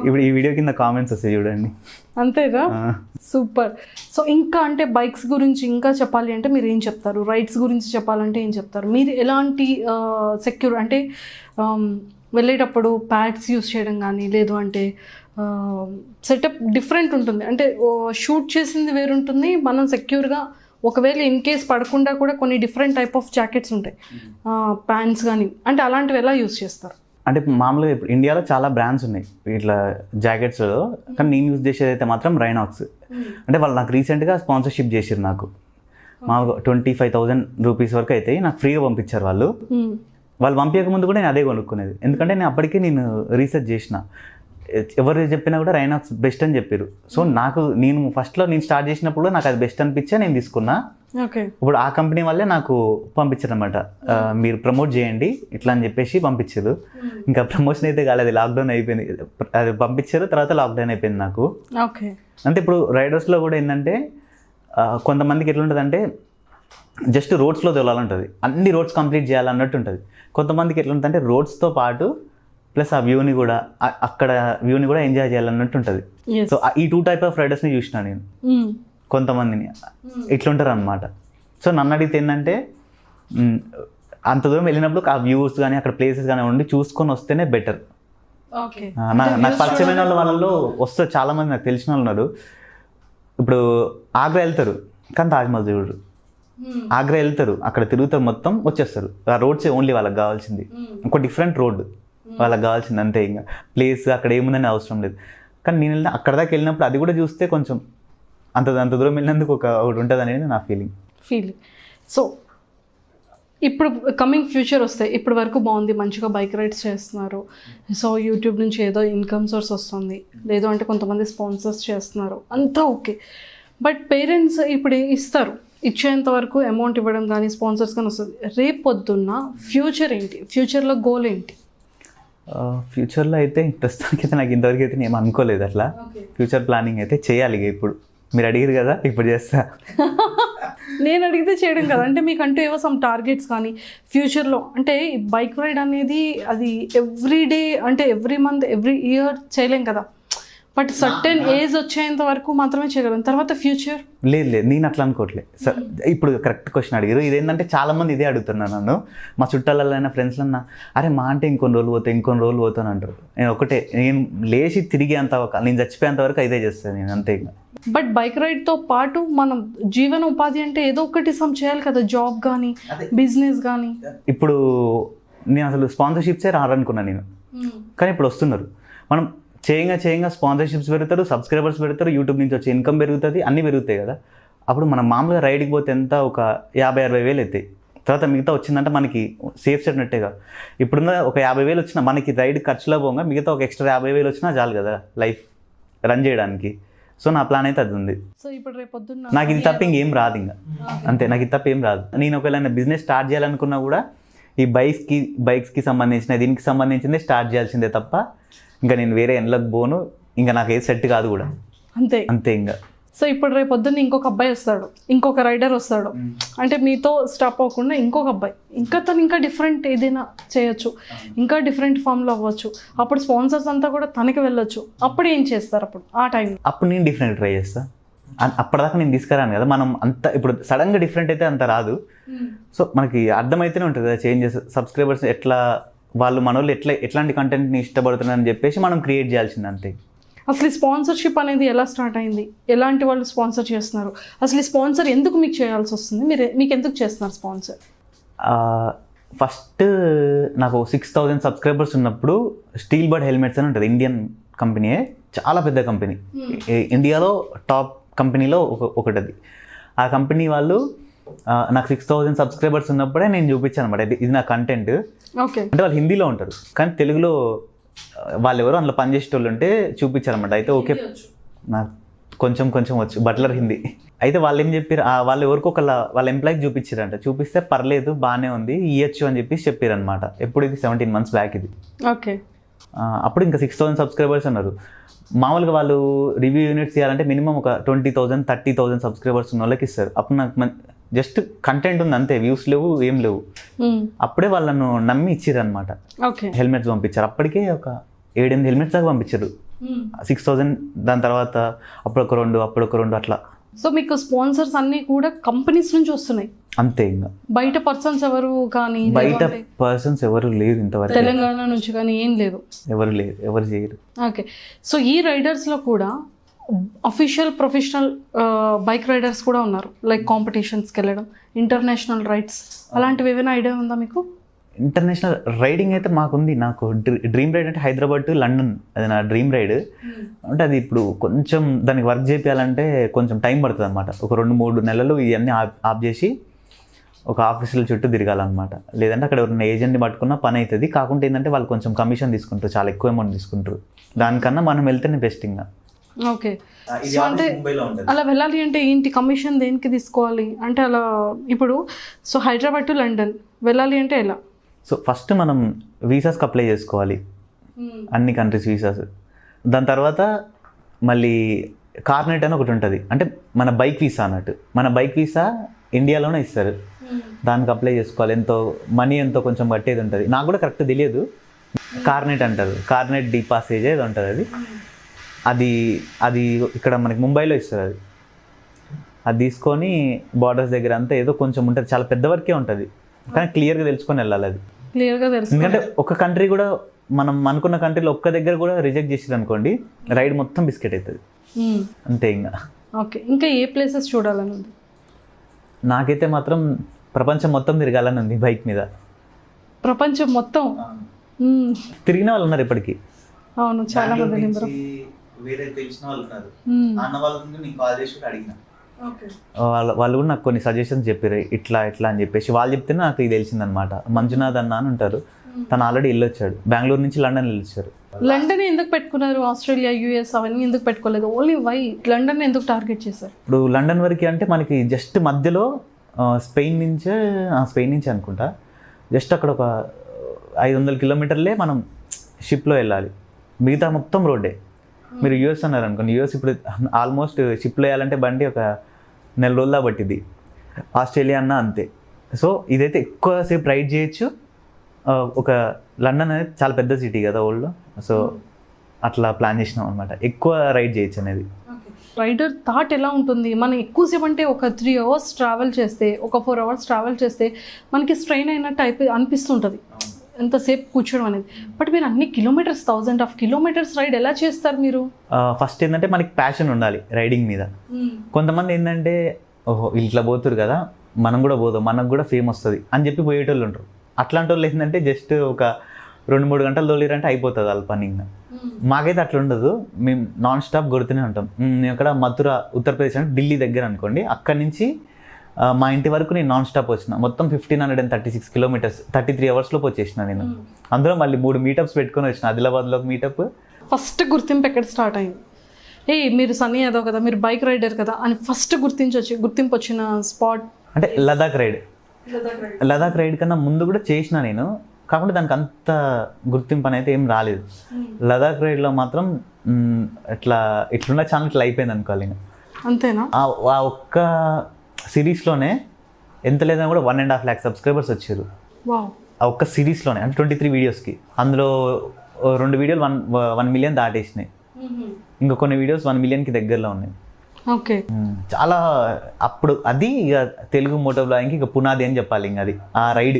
ఇప్పుడు ఈ వీడియో కింద కామెంట్స్ వస్తాయి చూడండి. అంతేనా? సూపర్. సో ఇంకా అంటే బైక్స్ గురించి ఇంకా చెప్పాలి అంటే మీరు ఏం చెప్తారు? రైడ్స్ గురించి చెప్పాలంటే ఏం చెప్తారు? మీరు ఎలాంటి సెక్యూర్ అంటే వెళ్ళేటప్పుడు ప్యాడ్స్ యూస్ చేయడం కానీ, లేదు అంటే సెటప్ డిఫరెంట్ ఉంటుంది, అంటే షూట్ చేసింది వేరుంటుంది, మనం సెక్యూర్గా ఒకవేళ ఇన్ కేస్ పడకుండా కూడా కొన్ని డిఫరెంట్ టైప్ ఆఫ్ జాకెట్స్ ఉంటాయి, ప్యాంట్స్ కానీ, అంటే అలాంటివి ఎలా యూస్ చేస్తారు? అంటే మామూలుగా ఇప్పుడు ఇండియాలో చాలా బ్రాండ్స్ ఉన్నాయి ఇట్లా జాకెట్స్లో, కానీ నేను యూజ్ చేసేది అయితే మాత్రం రైనాక్స్. అంటే వాళ్ళు నాకు రీసెంట్గా స్పాన్సర్షిప్ చేసారు. నాకు మామూలుగా 25,000 రూపీస్ వరకు అయితే నాకు ఫ్రీగా పంపించారు వాళ్ళు. వాళ్ళు పంపించక ముందు కూడా నేను అదే కొనుక్కునేది, ఎందుకంటే నేను అప్పటికే నేను రీసెర్చ్ చేసిన, ఎవరు చెప్పినా కూడా రైనాక్స్ బెస్ట్ అని చెప్పారు. సో నేను ఫస్ట్లో నేను స్టార్ట్ చేసినప్పుడు నాకు అది బెస్ట్ అనిపించా, నేను తీసుకున్నా. ఇప్పుడు ఆ కంపెనీ వాళ్ళే నాకు పంపించారు అనమాట, మీరు ప్రమోట్ చేయండి ఇట్లా అని చెప్పేసి పంపించారు. ఇంకా ప్రమోషన్ అయితే కాలేదు, లాక్డౌన్ అయిపోయింది. అది పంపించారు, తర్వాత లాక్డౌన్ అయిపోయింది నాకు. అంటే ఇప్పుడు రైడర్స్లో కూడా ఏంటంటే కొంతమందికి ఎట్లుంటుంది, జస్ట్ రోడ్స్లో తోలాలంటుంది, అన్ని రోడ్స్ కంప్లీట్ చేయాలన్నట్టు ఉంటుంది. కొంతమందికి ఎట్లుంటుందంటే రోడ్స్తో పాటు ప్లస్ ఆ వ్యూని కూడా, అక్కడ వ్యూని కూడా ఎంజాయ్ చేయాలన్నట్టు ఉంటుంది. సో ఈ 2 టైప్ ఆఫ్ రైడర్స్ని చూసిన నేను. కొంతమందిని ఇట్లుంటారు అనమాట. సో నన్ను అడిగితే ఏంటంటే అంత దూరం వెళ్ళినప్పుడు ఆ వ్యూస్ కానీ అక్కడ ప్లేసెస్ కానీ ఉండి చూసుకొని వస్తేనే బెటర్. నాకు పరిచయమైన వాళ్ళలో వస్తే చాలామంది నాకు తెలిసిన వాళ్ళు ఉన్నారు. ఇప్పుడు ఆగ్రా వెళ్తారు కానీ తాజ్మహల్ చూడరు, ఆగ్రా వెళ్తారు అక్కడ తిరుగుతారు, మొత్తం వచ్చేస్తారు. ఆ రోడ్సే ఓన్లీ వాళ్ళకి కావాల్సింది, ఒక డిఫరెంట్ రోడ్ వాళ్ళకి కావాల్సింది అంతే. ఇంకా ప్లేస్ అక్కడ ఏముందని అవసరం లేదు. కానీ నేను అక్కడ దాకా వెళ్ళినప్పుడు అది కూడా చూస్తే కొంచెం అంత దూరం వెళ్ళినందుకు ఒకటి ఉంటుంది అనేది నా ఫీలింగ్. సో ఇప్పుడు కమింగ్ ఫ్యూచర్ వస్తే ఇప్పటి వరకు బాగుంది, మంచిగా బైక్ రైడ్స్ చేస్తున్నారు. సో యూట్యూబ్ నుంచి ఏదో ఇన్కమ్ సోర్స్ వస్తుంది, లేదు అంటే కొంతమంది స్పాన్సర్స్ చేస్తున్నారు, అంతా ఓకే. బట్ పేరెంట్స్ ఇప్పుడు ఇస్తారు, ఇచ్చేంత వరకు అమౌంట్ ఇవ్వడం కానీ స్పాన్సర్స్ కానీ వస్తుంది. రేపు పొద్దున్న ఫ్యూచర్ ఏంటి? ఫ్యూచర్లో గోల్ ఏంటి? ఫ్యూచర్లో అయితే ప్రస్తుతానికి అయితే నాకు ఇంతవరకు అయితే నేను అనుకోలేదు అట్లా. ఫ్యూచర్ ప్లానింగ్ అయితే చేయాలి. ఇప్పుడు మీరు అడిగారు కదా, ఇప్పుడు చేస్తా. నేను అడిగితే చేయడం కదా, అంటే మీకంటూ ఏవో సమ్ టార్గెట్స్ కానీ ఫ్యూచర్లో, అంటే బైక్ రైడ్ అనేది అది ఎవ్రీ డే అంటే ఎవ్రీ మంత్ ఎవ్రీ ఇయర్ చేయలేం కదా, బట్ సర్టెన్ ఏజ్ వచ్చేంత వరకు మాత్రమే చేయగలం. తర్వాత ఫ్యూచర్ లేదు, నేను అట్లా అనుకోవట్లేదు. ఇప్పుడు కరెక్ట్ క్వశ్చన్ అడిగారు. ఇదేంటంటే చాలా మంది ఇదే అడుగుతున్నారు నన్ను, మా చుట్టాలైనా ఫ్రెండ్స్ అన్నా, అరే మా అంటే ఇంకొన్ని రోజులు పోతాను అంటారు. నేను ఒకటే, నేను లేచి తిరిగేంత, నేను చచ్చిపోయేంత వరకు ఇదే చేస్తాను నేను, అంతే. బట్ బైక్ రైడ్తో పాటు మనం జీవన ఉపాధి అంటే ఏదో ఒకటి సమ్ చేయాలి కదా, జాబ్ కానీ బిజినెస్ కానీ. ఇప్పుడు నేను అసలు స్పాన్సర్షిప్సే రారనుకున్నాను నేను, కానీ ఇప్పుడు వస్తున్నారు. మనం చేయంగా స్పాన్సర్షిప్స్ పెరుగుతారు, సబ్స్క్రైబర్స్ పెరుగుతారు, యూట్యూబ్ నుంచి వచ్చే ఇన్కమ్ పెరుగుతుంది, అన్నీ పెరుగుతాయి కదా. అప్పుడు మనం మామూలుగా రైడ్కి పోతే ఎంత, ఒక 50-60 వేలు అవుతాయి. తర్వాత మిగతా వచ్చిందంటే మనకి సేఫ్ సెట్నట్టేగా. ఇప్పుడున్న ఒక 50 వేలు వచ్చినా మనకి రైడ్ ఖర్చులో పోగా మిగతా ఒక ఎక్స్ట్రా 50 వేలు వచ్చినా చాలు కదా లైఫ్ రన్ చేయడానికి. సో నా ప్లాన్ అయితే అది ఉంది. సో ఇప్పుడు రేపు పొద్దున్న నాకు ఇది తప్ప ఇంకేం రాదు, ఇంకా అంతే. నాకు ఇది తప్ప ఏం రాదు. నేను ఒకవేళ బిజినెస్ స్టార్ట్ చేయాలనుకున్నా కూడా ఈ బైక్స్కి సంబంధించిన దీనికి సంబంధించిందే స్టార్ట్ చేయాల్సిందే తప్ప ఇంకా నేను వేరే ఎండ్లకు పోను. ఇంకా నాకు ఏది సెట్ కాదు కూడా, అంతే ఇంకా. సో ఇప్పుడు రేపు పొద్దున్న ఇంకొక అబ్బాయి వస్తాడు, ఇంకొక రైడర్ వస్తాడు, అంటే మీతో స్టాప్ అవ్వకుండా ఇంకొక అబ్బాయి, ఇంకా తను ఇంకా డిఫరెంట్ ఏదైనా చేయొచ్చు, ఇంకా డిఫరెంట్ ఫామ్లో అవ్వచ్చు. అప్పుడు స్పాన్సర్స్ అంతా కూడా తనకి వెళ్ళొచ్చు. అప్పుడు ఏం చేస్తారు? అప్పుడు ఆ టైం అప్పుడు నేను డిఫరెంట్ ట్రై చేస్తా. అప్పటిదాకా నేను తీసుకురాను కదా, మనం అంత ఇప్పుడు సడన్గా డిఫరెంట్ అయితే అంత రాదు. సో మనకి అర్థమైతేనే ఉంటుంది కదా చేంజెస్, సబ్స్క్రైబర్స్ ఎట్లా, వాళ్ళు మన వాళ్ళు ఎట్లాంటి కంటెంట్ని ఇష్టపడుతున్నారని చెప్పేసి మనం క్రియేట్ చేయాల్సింది, అంతే. అసలు ఈ స్పాన్సర్షిప్ అనేది ఎలా స్టార్ట్ అయింది? ఎలాంటి వాళ్ళు స్పాన్సర్ చేస్తున్నారు? అసలు ఈ స్పాన్సర్ ఎందుకు మీకు చేయాల్సి వస్తుంది? మీకు ఎందుకు చేస్తున్నారు స్పాన్సర్? ఫస్ట్ నాకు 6,000 సబ్స్క్రైబర్స్ ఉన్నప్పుడు స్టీల్ బర్డ్ హెల్మెట్స్ అని ఉంటుంది, ఇండియన్ కంపెనీయే, చాలా పెద్ద కంపెనీ, ఇండియాలో టాప్ కంపెనీలో ఒకటి అది. ఆ కంపెనీ వాళ్ళు నాకు 6,000 సబ్స్క్రైబర్స్ ఉన్నప్పుడే నేను చూపించాను అనమాట, ఇది నా కంటెంట్. ఓకే. అంటే వాళ్ళు హిందీలో ఉంటారు కానీ తెలుగులో వాళ్ళు ఎవరో అందులో పనిచేసే వాళ్ళు ఉంటే చూపించారనమాట. అయితే ఓకే, నాకు కొంచెం వచ్చు బట్లర్ హిందీ. అయితే వాళ్ళు ఏం చెప్పారు, వాళ్ళు ఎవరికో వాళ్ళ ఎంప్లాయీకి చూపించారంట, చూపిస్తే పర్లేదు బాగానే ఉంది ఇవ్వచ్చు అని చెప్పేసి చెప్పారు అనమాట. ఎప్పుడు ఇది 17 months బ్యాక్ ఇది. ఓకే. అప్పుడు ఇంకా 6,000 సబ్స్క్రైబర్స్ అన్నారు. మామూలుగా వాళ్ళు రివ్యూ యూనిట్స్ ఇవ్వాలంటే మినిమం ఒక 20,000 30,000 సబ్స్క్రైబర్స్ ఉన్న వాళ్ళకి ఇస్తారు. అప్పుడు నాకు జస్ట్ కంటెంట్ ఉంది అంతే, వ్యూస్ లేవు ఏం లేవు. అప్పుడే వాళ్ళను నమ్మి ఇచ్చారు అనమాట, హెల్మెట్స్ పంపించారు. అప్పటికే ఒక 7-8 హెల్మెట్స్ దాకా పంపించారు, 6,000. దాని తర్వాత అప్పుడొక 2 అట్లా. సో మీకు స్పాన్సర్స్ అన్నీ కూడా కంపెనీస్ నుంచి వస్తున్నాయి అంతే. ఇంకా బయట పర్సన్స్ ఎవరు కానీ, బయట పర్సన్స్ ఎవరు లేరు ఇంతవరకు, తెలంగాణ నుంచి కానీ ఏం లేదు, ఎవరు లేరు, ఎవరు చేయరు. ఓకే. సో ఈ రైడర్స్లో కూడా అఫీషియల్ ప్రొఫెషనల్ బైక్ రైడర్స్ కూడా ఉన్నారు, లైక్ కాంపిటీషన్స్కి వెళ్ళడం, ఇంటర్నేషనల్ రైడ్స్, అలాంటివి ఏమైనా ఐడియా ఉందా మీకు? ఇంటర్నేషనల్ రైడింగ్ అయితే మాకుంది. నాకు డ్రీమ్ రైడ్ అంటే హైదరాబాద్ టు లండన్, అది నా డ్రీమ్ రైడ్. అంటే అది ఇప్పుడు కొంచెం దానికి వర్క్ చేయాలంటే కొంచెం టైం పడుతుంది అనమాట. ఒక 2-3 నెలలు ఇవన్నీ ఆఫ్ చేసి ఒక ఆఫీసుల చుట్టూ తిరగాలన్నమాట. లేదంటే అక్కడ ఎవరైనా ఏజెంట్ని పట్టుకున్న పని అవుతుంది. కాకుండా ఏంటంటే వాళ్ళు కొంచెం కమిషన్ తీసుకుంటారు, చాలా ఎక్కువ అమౌంట్ తీసుకుంటారు. దానికన్నా మనం వెళ్తేనే బెస్ట్. ఇంకా ఓకే. సో అంటే అలా వెళ్ళాలి అంటే ఏంటి, కమిషన్ దేనికి తీసుకోవాలి అంటే అలా ఇప్పుడు సో హైదరాబాద్ టు లండన్ వెళ్ళాలి అంటే ఎలా? సో ఫస్ట్ మనం వీసాస్కి అప్లై చేసుకోవాలి, అన్ని కంట్రీస్ వీసాస్. దాని తర్వాత మళ్ళీ కార్నెట్ అని ఒకటి ఉంటుంది, అంటే మన బైక్ వీసా అన్నట్టు. మన బైక్ వీసా ఇండియాలోనే ఇస్తారు, దానికి అప్లై చేసుకోవాలి. ఎంతో కొంచెం కట్టేది ఉంటుంది. నాకు కూడా కరెక్ట్ తెలియదు. కార్నెట్ అంటారు, కార్నెట్ డి పాసేజ్ ఏదో ఉంటుంది. అది ఇక్కడ మనకి ముంబైలో ఇస్తారు. అది తీసుకొని బార్డర్స్ దగ్గర అంతా ఏదో కొంచెం ఉంటుంది, చాలా పెద్ద వరకే ఉంటుంది కానీ క్లియర్గా తెలుసుకొని వెళ్ళాలి. అది క్లియర్గా తెలుసు. ఎందుకంటే ఒక కంట్రీ కూడా మనం అనుకున్న కంట్రీలో ఒక్క దగ్గర కూడా రిజెక్ట్ చేసారు అనుకోండి, రైడ్ మొత్తం బిస్కెట్ అవుతుంది అంతే. ఇంకా ఓకే. ఇంకా ఏ ప్లేసెస్ చూడాలని ఉంది? నాకైతే మాత్రం ప్రపంచం మొత్తం తిరగాలని ఉంది బైక్ మీద. ప్రపంచం మొత్తం తిరిగిన వాళ్ళు ఉన్నారు ఇప్పటికీ. అవును, చాలా మంది నెంబర్ వేరే తెలిసిన వాళ్ళు ఉన్నారు. అన్న వాళ్ళని నేను కాల్ చేసి అడిగిన, వాళ్ళు కూడా నాకు కొన్ని సజెషన్స్ చెప్పారు, ఇట్లా అని చెప్పేసి. వాళ్ళు చెప్తేనే నాకు ఇది తెలిసిందనమాట. మంజునాథ్ అన్న అని ఉంటారు, తను ఆల్రెడీ వెళ్ళొచ్చాడు, బెంగళూరు నుంచి లండన్ వెళ్ళొచ్చారు. లండన్ ఎందుకు పెట్టుకున్నారు? ఆస్ట్రేలియా, యుఎస్ అవన్నీ ఎందుకు పెట్టుకోలేదు? ఓన్లీ వై లండన్ ఎందుకు టార్గెట్ చేశారు? ఇప్పుడు లండన్ వరకు అంటే మనకి జస్ట్ మధ్యలో స్పెయిన్ నుంచి అనుకుంటా, జస్ట్ అక్కడ ఒక 500 కిలోమీటర్లే మనం షిప్లో వెళ్ళాలి, మిగతా మొత్తం రోడ్డే. మీరు యూఎస్ అన్నారు అనుకోండి, యూఎస్ ఇప్పుడు ఆల్మోస్ట్ షిప్లో వేయాలంటే బండి ఒక 4 రోజులా పట్టింది. ఆస్ట్రేలియా అన్నా అంతే. సో ఇదైతే ఎక్కువసేపు రైడ్ చేయొచ్చు. ఒక లండన్ అనేది చాలా పెద్ద సిటీ కదా ఓల్డ్లో, సో అట్లా ప్లాన్ చేసినాం అనమాట, ఎక్కువ రైడ్ చేయొచ్చు అనేది. రైడర్ థాట్ ఎలా ఉంటుంది? మనం ఎక్కువసేపు అంటే ఒక 3 hours ట్రావెల్ చేస్తే, ఒక 4 hours ట్రావెల్ చేస్తే మనకి స్ట్రెయిన్ అయినట్టు అనిపిస్తుంటుంది ఎంతసేపు కూర్చోడం అనేది. బట్ మీరు అన్ని కిలోమీటర్స్, 1000 of kilometers రైడ్ ఎలా చేస్తారు మీరు? ఫస్ట్ ఏంటంటే మనకి ప్యాషన్ ఉండాలి రైడింగ్ మీద. కొంతమంది ఏంటంటే ఓహో ఇట్లా పోతురు కదా మనం కూడా పోదాం, మనకు కూడా ఫేమ్ వస్తుంది అని చెప్పి పోయేటోళ్ళు ఉంటారు. అట్లాంటి వాళ్ళు ఏంటంటే జస్ట్ ఒక 2-3 గంటలు తోలిరంటే అయిపోతుంది వాళ్ళ పని. ఇంకా మాకైతే అట్లా ఉండదు, మేము నాన్ స్టాప్ కొడుతూనే ఉంటాం. నేను అక్కడ మథుర ఉత్తరప్రదేశ్ అంటే ఢిల్లీ దగ్గర అనుకోండి, అక్కడి నుంచి మా ఇంటి వరకు నేను నాన్ స్టాప్ వచ్చిన. మొత్తం 1536 kilometers 33 hours లోపు వచ్చేసిన నేను. అందులో మళ్ళీ 3 మీటప్స్ పెట్టుకొని వచ్చిన. ఆదిలాబాద్లో ఒక మీటప్. ఫస్ట్ గుర్తింపు ఎక్కడ స్టార్ట్ అయింది? మీరు సన్నీ యాదవ్ కదా, మీరు బైక్ రైడర్ కదా అని ఫస్ట్ గుర్తింపు వచ్చిన స్పాట్ అంటే లదాఖ్ రైడ్ కన్నా ముందు కూడా చేసిన నేను, కాకుండా దానికి అంత గుర్తింపు అనేది ఏం రాలేదు. లదాఖ్ రైడ్లో మాత్రం ఇట్లున్న ఛానల్ ఇట్లా అయిపోయింది అనుకోవాలి. అంతేనా? ఆ ఒక్క సిరీస్లోనే ఎంత లేదని కూడా 1.5 lakh సబ్స్క్రైబర్స్ వచ్చారు. ఆ ఒక్క సిరీస్లోనే, అంటే 23 వీడియోస్కి. అందులో 2 వీడియోలు 1 million దాటేసినాయి, ఇంకా కొన్ని వీడియోస్ 1 millionకి దగ్గరలో ఉన్నాయి. ఓకే. చాలా అప్పుడు అది ఇక తెలుగు మోటో బ్లాగింగ్కి ఇక పునాది అని చెప్పాలి. ఇంకా అది ఆ రైడ్.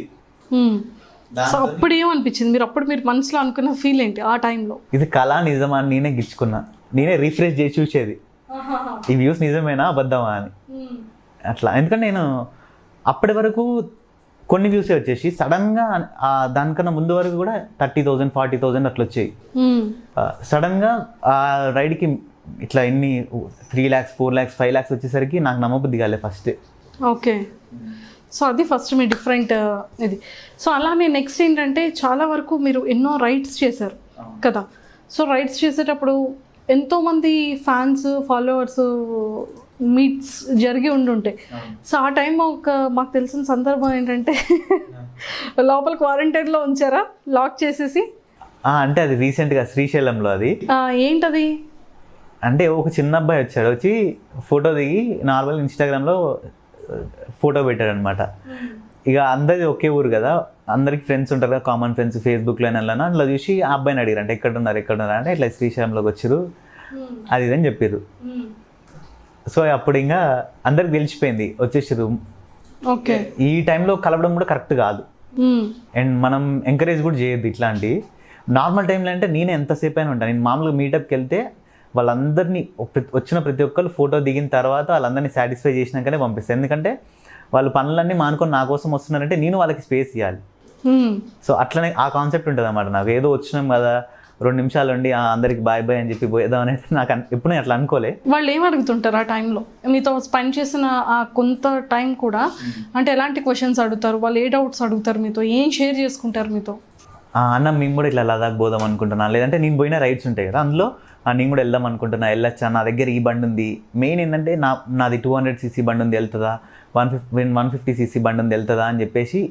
సో అప్పుడు ఏమనిపించింది మీరు? అప్పుడు మీరు మనసులో అనుకున్న ఫీల్ ఏంటి ఆ టైంలో? ఇది కళ నిజమా అని నేనే గిచ్చుకున్నా, నేనే రిఫ్రెష్ చేసి చూసేది ఈ వ్యూస్ నిజమేనా అబద్ధమా అని అట్లా. ఎందుకంటే నేను అప్పటి వరకు కొన్ని వ్యూసే వచ్చేసి సడన్గా దానికన్నా ముందు వరకు కూడా 30,000 40,000 అట్లా వచ్చాయి. సడన్గా ఆ రైడ్కి ఇట్లా ఎన్ని 3 lakhs 4 lakhs 5 lakhs వచ్చేసరికి నాకు నమ్మబుద్ధి కాలే ఫస్ట్. ఓకే, సో అది ఫస్ట్ మీ డిఫరెంట్ ఇది. సో అలానే నెక్స్ట్ ఏంటంటే చాలా వరకు మీరు ఎన్నో రైడ్స్ చేశారు కదా. సో రైడ్స్ చేసేటప్పుడు ఎంతోమంది ఫ్యాన్స్ ఫాలోవర్స్ మీట్స్ జరిగి ఉండుంటాయి. సో ఆ టైం మాకు తెలిసిన సందర్భం ఏంటంటే లోపల క్వారంటైన్లో ఉంచారా లాక్ చేసేసి? అంటే అది రీసెంట్గా శ్రీశైలంలో. అది ఏంటది అంటే ఒక చిన్న అబ్బాయి వచ్చాడు, వచ్చి ఫోటో దిగి నార్మల్ ఇన్స్టాగ్రామ్లో ఫోటో పెట్టాడు అనమాట. ఇక అందరిది ఒకే ఊరు కదా, అందరికి ఫ్రెండ్స్ ఉంటారు కదా, కామన్ ఫ్రెండ్స్, ఫేస్బుక్లో వెళ్ళాను అట్లా చూసి ఆ అబ్బాయిని అడిగారు అంటే ఎక్కడున్నారు అంటే ఇట్లా శ్రీశైలంలోకి వచ్చారు అది ఇదని చెప్పారు. సో అప్పుడు ఇంకా అందరికి తెలిసిపోయింది వచ్చేసారు. ఓకే, ఈ టైంలో కలవడం కూడా కరెక్ట్ కాదు అండ్ మనం ఎంకరేజ్ కూడా చేయొద్దు ఇట్లాంటి. నార్మల్ టైంలో అంటే నేనే ఎంతసేపు అయినా ఉంటాను. నేను మామూలుగా మీటప్కి వెళ్తే వాళ్ళందరినీ వచ్చిన ప్రతి ఒక్కరు ఫోటో దిగిన తర్వాత వాళ్ళందరినీ సాటిస్ఫై చేసినాకనే పంపిస్తాను. ఎందుకంటే వాళ్ళు పనులన్నీ మానుకొని నా కోసం వస్తున్నారంటే నేను వాళ్ళకి స్పేస్ ఇవ్వాలి. సో అట్లనే ఆ కాన్సెప్ట్ ఉంటుంది అన్నమాట నాకు. ఏదో వచ్చినాం కదా 2 నిమిషాలు ఉండి అందరికి బాయ్ బాయ్ అని చెప్పి పోయేద్దాం అనేది నాకు ఎప్పుడు అట్లా అనుకోలే. వాళ్ళు ఏం అడుగుతుంటారు ఆ టైంలో మీతో స్పెండ్ చేసిన ఆ కొంత టైం కూడా? అంటే ఎలాంటి క్వశ్చన్స్ అడుగుతారు వాళ్ళు, ఏ డౌట్స్ అడుగుతారు మీతో, ఏం షేర్ చేసుకుంటారు మీతో? అన్న మేము కూడా ఇట్లా లదాఖ్ పోదాం అనుకుంటున్నా, లేదంటే నేను పోయిన రైడ్స్ ఉంటాయి కదా అందులో నేను కూడా వెళ్దాం అనుకుంటున్నా, వెళ్ళొచ్చా, నా దగ్గర ఈ బండి ఉంది. మెయిన్ ఏంటంటే నాది 200cc బండి ఉంది వెళ్తుందా, 150cc బండి ఉంది వెళ్తుందా అని చెప్పేసి